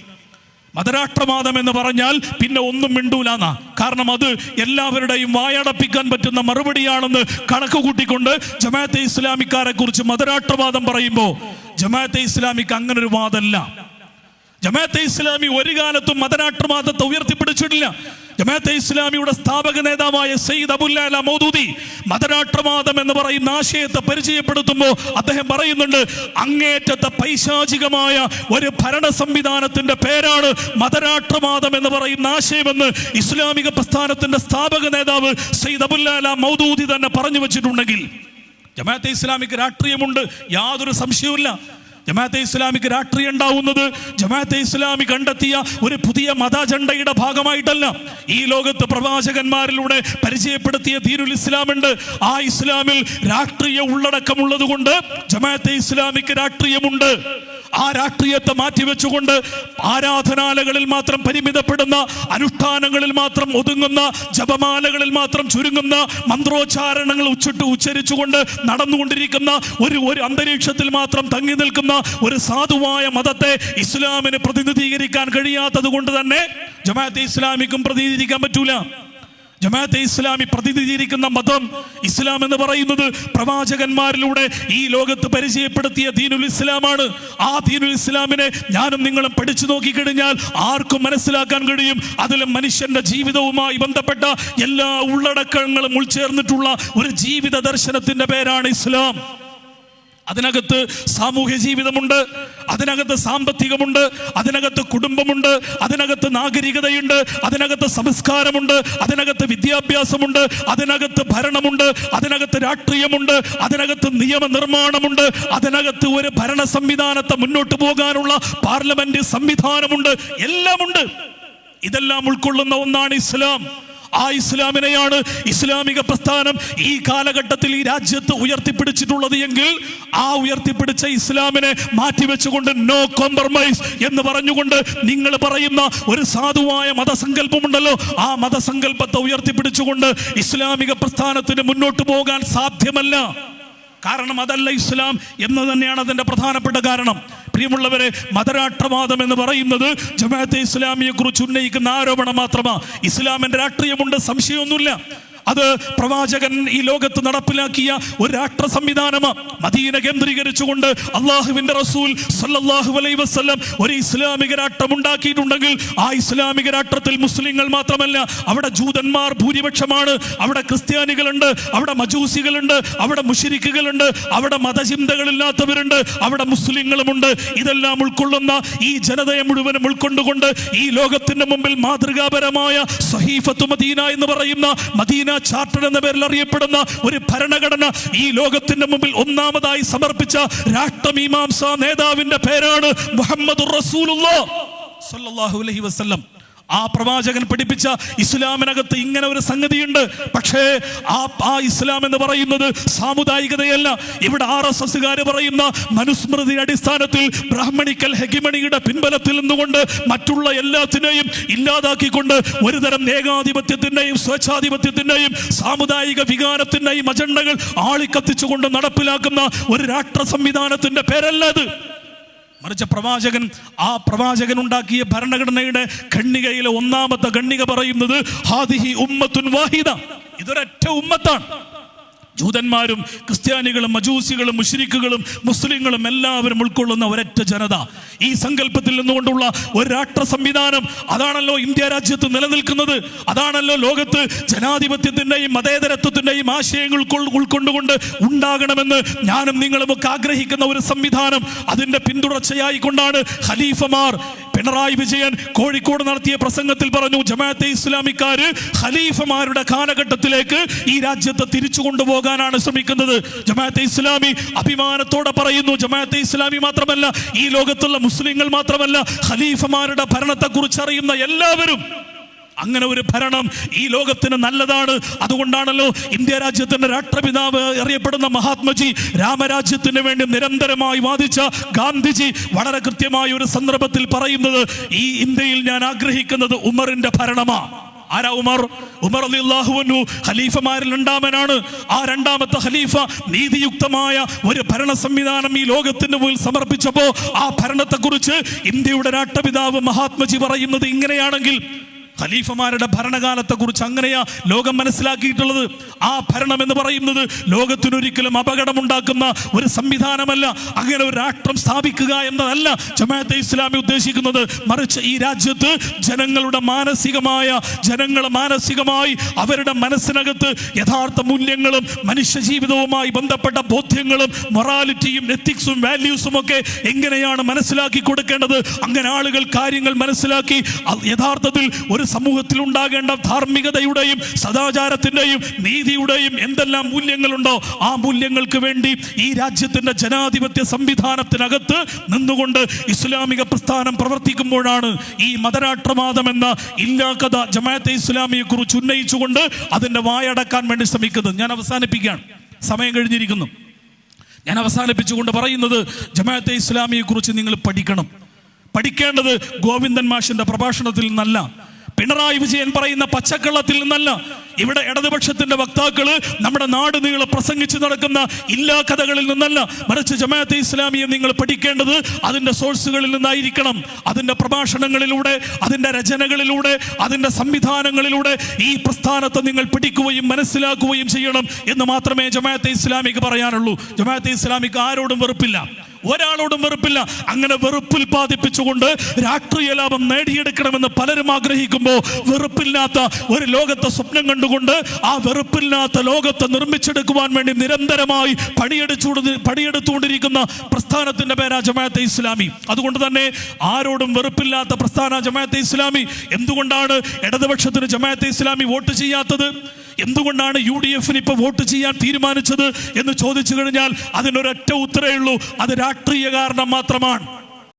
മതരാഷ്ട്രവാദം എന്ന് പറഞ്ഞാൽ പിന്നെ ഒന്നും മിണ്ടൂലാന്നാ. കാരണം അത് എല്ലാവരുടെയും വായടപ്പിക്കാൻ പറ്റുന്ന മറുപടിയാണെന്ന് കണക്ക് കൂട്ടിക്കൊണ്ട് ജമാഅത്തെ ഇസ്ലാമിക്കാരെ കുറിച്ച് മതരാഷ്ട്രവാദം പറയുമ്പോൾ ജമാഅത്തെ ഇസ്ലാമിക്ക് അങ്ങനെ ഒരു വാദമല്ല. ജമാഅത്തെ ഇസ്ലാമി ഒരു കാലത്തും മതരാഷ്ട്രവാദത്തെ ഉയർത്തിപ്പിടിച്ചിട്ടില്ല. ജമാഅത്തെ ഇസ്ലാമിയുടെ സ്ഥാപക നേതാവായ സയ്യിദ് അബുൽ അല മൗദൂദി മതരാഷ്ട്രവാദം എന്ന് പറയുന്ന ആശയത്തെ പരിചയപ്പെടുത്തുമ്പോൾ അദ്ദേഹം പറയുന്നുണ്ട്, അങ്ങേറ്റത്തെ പൈശാചികമായ ഒരു ഭരണ സംവിധാനത്തിന്റെ പേരാണ് മതരാഷ്ട്രവാദം എന്ന് പറയുന്ന ആശയമെന്ന് ഇസ്ലാമിക പ്രസ്ഥാനത്തിന്റെ സ്ഥാപക നേതാവ് സയ്യിദ് അബുൽ അല മൗദൂദി തന്നെ പറഞ്ഞു വെച്ചിട്ടുണ്ടെങ്കിൽ ജമാഅത്തെ ഇസ്ലാമിക്ക് രാഷ്ട്രീയമുണ്ട്, യാതൊരു സംശയവുമില്ല. ജമാഅത്തെ ഇസ്ലാമിക്ക് രാഷ്ട്രീയം ഉണ്ടാവുന്നത് ജമാഅത്തെ ഇസ്ലാമി കണ്ടെത്തിയ ഒരു പുതിയ മതാജണ്ടയുടെ ഭാഗമായിട്ടല്ല. ഈ ലോകത്ത് പ്രവാചകന്മാരിലൂടെ പരിചയപ്പെടുത്തിയ ദീനുൽ ഇസ്ലാം ഉണ്ട്. ആ ഇസ്ലാമിൽ രാഷ്ട്രീയ ഉള്ളടക്കമുള്ളത് കൊണ്ട് ജമാഅത്തെ ഇസ്ലാമിക്ക് രാഷ്ട്രീയമുണ്ട്. ആ രാഷ്ട്രീയത്തെ മാറ്റിവെച്ചുകൊണ്ട് ആരാധനാലയങ്ങളിൽ മാത്രം പരിമിതപ്പെടുന്ന, അനുഷ്ഠാനങ്ങളിൽ മാത്രം ഒതുങ്ങുന്ന, ജപമാലകളിൽ മാത്രം ചുരുങ്ങുന്ന, മന്ത്രോച്ചാരണങ്ങൾ ഉച്ചരിച്ചുകൊണ്ട് നടന്നുകൊണ്ടിരിക്കുന്ന ഒരു അന്തരീക്ഷത്തിൽ മാത്രം തങ്ങി നിൽക്കുന്ന ഒരു സാധുവായ മതത്തെ ഇസ്ലാമിന് പ്രതിനിധീകരിക്കാൻ കഴിയാത്തത് കൊണ്ട് തന്നെ ജമാഅത്തെ ഇസ്ലാമിക്കും പ്രതിനിധീകരിക്കാൻ പറ്റൂല. ജമാഅത്തെ ഇസ്ലാമി പ്രതിനിധീകരിക്കുന്ന മതം ഇസ്ലാം എന്ന് പറയുന്നത് പ്രവാചകന്മാരിലൂടെ ഈ ലോകത്ത് പരിചയപ്പെടുത്തിയ ദീനുൽ ഇസ്ലാമാണ്. ആ ദീനുൽ ഇസ്ലാമിനെ ഞാനും നിങ്ങളും പഠിച്ചു നോക്കിക്കഴിഞ്ഞാൽ ആർക്കും മനസ്സിലാക്കാൻ കഴിയും. അതിലും മനുഷ്യന്റെ ജീവിതവുമായി ബന്ധപ്പെട്ട എല്ലാ ഉള്ളടക്കങ്ങളും ഉൾച്ചേർന്നിട്ടുള്ള ഒരു ജീവിത ദർശനത്തിന്റെ പേരാണ് ഇസ്ലാം. അതിനകത്ത് സാമൂഹ്യ ജീവിതമുണ്ട്, അതിനകത്ത് സാമ്പത്തികമുണ്ട്, അതിനകത്ത് കുടുംബമുണ്ട്, അതിനകത്ത് നാഗരികതയുണ്ട്, അതിനകത്ത് സംസ്കാരമുണ്ട്, അതിനകത്ത് വിദ്യാഭ്യാസമുണ്ട്, അതിനകത്ത് ഭരണമുണ്ട്, അതിനകത്ത് രാഷ്ട്രീയമുണ്ട്, അതിനകത്ത് നിയമനിർമ്മാണമുണ്ട്, അതിനകത്ത് ഒരു ഭരണ സംവിധാനത്തെ മുന്നോട്ട് പോകാനുള്ള പാർലമെന്റ് സംവിധാനമുണ്ട്, എല്ലാമുണ്ട്. ഇതെല്ലാം ഉൾക്കൊള്ളുന്ന ഒന്നാണ് ഇസ്ലാം. ആ ഇസ്ലാമിനെയാണ് ഇസ്ലാമിക പ്രസ്ഥാനം ഈ കാലഘട്ടത്തിൽ ഈ രാജ്യത്ത് ഉയർത്തിപ്പിടിച്ചിട്ടുള്ളത് എങ്കിൽ ആ ഉയർത്തിപ്പിടിച്ച ഇസ്ലാമിനെ മാറ്റിവെച്ചുകൊണ്ട് നോ കോംപ്രമൈസ് എന്ന് പറഞ്ഞുകൊണ്ട് നിങ്ങൾ പറയുന്ന ഒരു സാധുവായ മതസങ്കല്പമുണ്ടല്ലോ, ആ മതസങ്കല്പത്തെ ഉയർത്തിപ്പിടിച്ചുകൊണ്ട് ഇസ്ലാമിക പ്രസ്ഥാനത്തിന് മുന്നോട്ട് പോകാൻ സാധ്യമല്ല. കാരണം അതല്ല ഇസ്ലാം എന്ന് തന്നെയാണ് അതിൻ്റെ പ്രധാനപ്പെട്ട കാരണം. പ്രിയമുള്ളവരെ, മതരാഷ്ട്രവാദം എന്ന് പറയുന്നത് ജമാഅത്തെ ഇസ്ലാമിയെ കുറിച്ച് ഉന്നയിക്കുന്ന ആരോപണം മാത്രമാണ്. ഇസ്ലാമിന്റെ രാഷ്ട്രീയമുണ്ട്, സംശയമൊന്നുമില്ല. അത് പ്രവാചകൻ ഈ ലോകത്ത് നടപ്പിലാക്കിയ ഒരു രാഷ്ട്ര സംവിധാനമാണ്. മദീന കേന്ദ്രീകരിച്ചുകൊണ്ട് അള്ളാഹുവിന്റെ റസൂൽ സല്ലല്ലാഹു അലൈഹി വസല്ലം ഒരു ഇസ്ലാമിക രാഷ്ട്രം ഉണ്ടാക്കിയിട്ടുണ്ടെങ്കിൽ ആ ഇസ്ലാമിക രാഷ്ട്രത്തിൽ മുസ്ലിങ്ങൾ മാത്രമല്ല, അവിടെ ജൂതന്മാർ ഭൂരിപക്ഷമാണ്, അവിടെ ക്രിസ്ത്യാനികളുണ്ട്, അവിടെ മജൂസികളുണ്ട്, അവിടെ മുശ്രിക്കുകളുണ്ട്, അവിടെ മതചിന്തകളില്ലാത്തവരുണ്ട്, അവിടെ മുസ്ലിങ്ങളുമുണ്ട്. ഇതെല്ലാം ഉൾക്കൊള്ളുന്ന ഈ ജനതയെ മുഴുവനും ഉൾക്കൊണ്ടുകൊണ്ട് ഈ ലോകത്തിന്റെ മുമ്പിൽ മാതൃകാപരമായ സഹീഫത്തു മദീന എന്ന് പറയുന്ന മദീന ചാർട്ടർ എന്ന പേരിൽ അറിയപ്പെടുന്ന ഒരു ഭരണഘടന ഈ ലോകത്തിന്റെ മുമ്പിൽ ഒന്നാമതായി സമർപ്പിച്ച രാഷ്ട്രമീമാംസാ നേതാവിന്റെ പേരാണ് മുഹമ്മദുർ റസൂലുള്ളാഹി സ്വല്ലല്ലാഹു അലൈഹി വസല്ലം. ആ പ്രവാചകൻ പഠിപ്പിച്ച ഇസ്ലാമിനകത്ത് ഇങ്ങനെ ഒരു സംഗതിയുണ്ട്. പക്ഷേ ആ ഇസ്ലാം എന്ന് പറയുന്നത് സാമുദായികതയല്ല. ഇവിടെ RSSകാര് പറയുന്ന മനുസ്മൃതി അടിസ്ഥാനത്തിൽ ബ്രാഹ്മണിക്കൽ ഹെഗിമണിയുടെ പിൻബലത്തിൽ നിന്നുകൊണ്ട് മറ്റുള്ള എല്ലാത്തിനെയും ഇല്ലാതാക്കിക്കൊണ്ട് ഒരുതരം ഏകാധിപത്യത്തിന്റെയും സ്വേച്ഛാധിപത്യത്തിന്റെയും സാമുദായിക വികാരത്തിന്റെയും അജണ്ടകൾ ആളിക്കത്തിച്ചുകൊണ്ട് നടപ്പിലാക്കുന്ന ഒരു രാഷ്ട്ര സംവിധാനത്തിന്റെ പേരല്ല അത്. മറിച്ച് ആ പ്രവാചകൻ ഉണ്ടാക്കിയ ഭരണഘടനയുടെ ഖണ്ഡികയിലെ ഒന്നാമത്തെ ഖണ്ഡിക പറയുന്നത് ഹാദിഹി ഉമ്മത്തുൻ വാഹിദ, ഇതൊരൊറ്റ ഉമ്മത്താണ്. ജൂതന്മാരും ക്രിസ്ത്യാനികളും മജൂസികളും മുശ്രിക്കുകളും മുസ്ലിങ്ങളും എല്ലാവരും ഉൾക്കൊള്ളുന്ന ഒരൊറ്റ ജനത. ഈ സങ്കല്പത്തിൽ നിന്നുകൊണ്ടുള്ള ഒരു രാഷ്ട്ര സംവിധാനം, അതാണല്ലോ ഇന്ത്യ രാജ്യത്ത് നിലനിൽക്കുന്നത്. അതാണല്ലോ ലോകത്ത് ജനാധിപത്യത്തിന്റെയും മതേതരത്വത്തിന്റെയും ആശയങ്ങൾ ഉൾക്കൊണ്ടുകൊണ്ട് ഉണ്ടാകണമെന്ന് ഞാനും നിങ്ങളുമൊക്കെ ആഗ്രഹിക്കുന്ന ഒരു സംവിധാനം. അതിന്റെ പിന്തുടർച്ചയായിക്കൊണ്ടാണ് ഖലീഫമാർ. പിണറായി വിജയൻ കോഴിക്കോട് നടത്തിയ പ്രസംഗത്തിൽ പറഞ്ഞു, ജമാഅത്തെ ഇസ്ലാമിക്കാര് ഖലീഫമാരുടെ കാലഘട്ടത്തിലേക്ക് ഈ രാജ്യത്തെ തിരിച്ചു കൊണ്ടുപോകാനാണ് ശ്രമിക്കുന്നത്. ജമാഅത്തെ ഇസ്ലാമി അഭിമാനത്തോടെ പറയുന്നു, ജമാഅത്തെ ഇസ്ലാമി മാത്രമല്ല, ഈ ലോകത്തുള്ള മുസ്ലിങ്ങൾ മാത്രമല്ല, ഖലീഫമാരുടെ ഭരണത്തെക്കുറിച്ച് അറിയുന്ന എല്ലാവരും അങ്ങനെ ഒരു ഭരണം ഈ ലോകത്തിന് നല്ലതാണ്. അതുകൊണ്ടാണല്ലോ ഇന്ത്യ രാജ്യത്തിന്റെ രാഷ്ട്രപിതാവ് അറിയപ്പെടുന്ന മഹാത്മജി, രാമരാജ്യത്തിന് വേണ്ടി നിരന്തരമായി വാദിച്ച ഗാന്ധിജി വളരെ കൃത്യമായ ഒരു സന്ദർഭത്തിൽ പറയുന്നത്, ഈ ഇന്ത്യയിൽ ഞാൻ ആഗ്രഹിക്കുന്നത് ഉമറിന്റെ ഭരണമാണ്. ആരാ ഉമർ? ഉമർ റളിയല്ലാഹു അൻഹു ഖലീഫമാരിൽ രണ്ടാമനാണ്. ആ രണ്ടാമത്തെ ഖലീഫ നീതിയുക്തമായ ഒരു ഭരണ സംവിധാനം ഈ ലോകത്തിന് മുന്നിൽ സമർപ്പിച്ചപ്പോൾ ആ ഭരണത്തെക്കുറിച്ച് ഇന്ത്യയുടെ രാഷ്ട്രപിതാവ് മഹാത്മജി പറയുന്നത് ഇങ്ങനെയാണെങ്കിൽ, ഖലീഫമാരുടെ ഭരണകാലത്തെക്കുറിച്ച് അങ്ങനെയാ ലോകം മനസ്സിലാക്കിയിട്ടുള്ളത്. ആ ഭരണം എന്ന് പറയുന്നത് ലോകത്തിനൊരിക്കലും അപകടമുണ്ടാക്കുന്ന ഒരു സംവിധാനമല്ല. അങ്ങനെ ഒരു രാഷ്ട്രം സ്ഥാപിക്കുക എന്നതല്ല ജമാഅത്തെ ഇസ്ലാമി ഉദ്ദേശിക്കുന്നത്. മറിച്ച് ഈ രാജ്യത്ത് ജനങ്ങൾ മാനസികമായി അവരുടെ മനസ്സിനകത്ത് യഥാർത്ഥ മൂല്യങ്ങളും മനുഷ്യ ജീവിതവുമായി ബന്ധപ്പെട്ട ബോധ്യങ്ങളും മൊറാലിറ്റിയും എത്തിക്സും വാല്യൂസും ഒക്കെ എങ്ങനെയാണ് മനസ്സിലാക്കി കൊടുക്കേണ്ടത്. അങ്ങനെ ആളുകൾ കാര്യങ്ങൾ മനസ്സിലാക്കി യഥാർത്ഥത്തിൽ ഒരു സമൂഹത്തിൽ ഉണ്ടാകേണ്ട ധാർമ്മികതയുടെയും സദാചാരത്തിന്റെയും നീതിയുടെയും എന്തെല്ലാം മൂല്യങ്ങളുണ്ടോ ആ മൂല്യങ്ങൾക്ക് വേണ്ടി ഈ രാജ്യത്തിന്റെ ജനാധിപത്യ സംവിധാനത്തിനകത്ത് നിന്നുകൊണ്ട് ഇസ്ലാമിക പ്രസ്ഥാനം പ്രവർത്തിക്കുമ്പോഴാണ് ഈ മതരാഷ്ട്രവാദം എന്ന ഇല്ലാക്കഥ ജമാഅത്തെ ഇസ്ലാമിയെ കുറിച്ച് ഉന്നയിച്ചുകൊണ്ട് അതിന്റെ വായടക്കാൻ വേണ്ടി ശ്രമിക്കുന്നത്. ഞാൻ അവസാനിപ്പിക്കുകയാണ്, സമയം കഴിഞ്ഞിരിക്കുന്നു. ഞാൻ അവസാനിപ്പിച്ചുകൊണ്ട് പറയുന്നത്, ജമാഅത്തെ ഇസ്ലാമിയെ കുറിച്ച് നിങ്ങൾ പഠിക്കേണ്ടത് ഗോവിന്ദൻ മാഷിന്റെ പ്രഭാഷണത്തിൽ നിന്നല്ല, പിണറായി വിജയൻ പറയുന്ന പച്ചക്കള്ളത്തിൽ നിന്നല്ല. ഇവിടെ ഇടതുപക്ഷത്തിന്റെ വക്താക്കള് നമ്മുടെ നാട് നീളെ പ്രസംഗിച്ച് നടക്കുന്ന ഇല്ലാ കഥകളിൽ നിന്നല്ല. മറിച്ച് ജമാഅത്തെ ഇസ്ലാമിയെ നിങ്ങൾ പഠിക്കേണ്ടത് അതിന്റെ സോഴ്സുകളിൽ നിന്നായിരിക്കണം. അതിന്റെ പ്രഭാഷണങ്ങളിലൂടെ, അതിന്റെ രചനകളിലൂടെ, അതിന്റെ സംവിധാനങ്ങളിലൂടെ ഈ പ്രസ്ഥാനത്തെ നിങ്ങൾ പഠിക്കുകയും മനസ്സിലാക്കുകയും ചെയ്യണം എന്ന് മാത്രമേ ജമാഅത്തെ ഇസ്ലാമിക്ക് പറയാനുള്ളൂ. ജമാഅത്തെ ഇസ്ലാമിക്ക് ആരോടും വെറുപ്പില്ല, ഒരാളോടും വെറുപ്പില്ല. അങ്ങനെ വെറുപ്പുൽപാദിപ്പിച്ചുകൊണ്ട് രാഷ്ട്രീയ ലാഭം നേടിയെടുക്കണമെന്ന് പലരും ആഗ്രഹിക്കുമ്പോൾ, വെറുപ്പില്ലാത്ത ഒരു ലോകത്തെ സ്വപ്നം കണ്ടുകൊണ്ട് ആ വെറുപ്പില്ലാത്ത ലോകത്തെ നിർമ്മിച്ചെടുക്കുവാൻ വേണ്ടി നിരന്തരമായി പണിയെടുത്തുകൊണ്ടിരിക്കുന്ന പ്രസ്ഥാനത്തിന്റെ പേരാ ജമാഅത്തെ ഇസ്ലാമി. അതുകൊണ്ട് തന്നെ ആരോടും വെറുപ്പില്ലാത്ത പ്രസ്ഥാന ജമാഅത്തെ ഇസ്ലാമി. എന്തുകൊണ്ടാണ് ഇടതുപക്ഷത്തിന് ജമാഅത്തെ ഇസ്ലാമി വോട്ട് ചെയ്യാത്തത്? എന്തുകൊണ്ടാണ് UDF ഇപ്പോൾ വോട്ട് ചെയ്യാൻ തീരുമാനിച്ചത് എന്ന് ചോദിച്ചു കഴിഞ്ഞാൽ അതിനൊരൊറ്റ ഉത്തരവേ ഉള്ളൂ, അത് രാഷ്ട്രീയ കാരണം മാത്രമാണ്.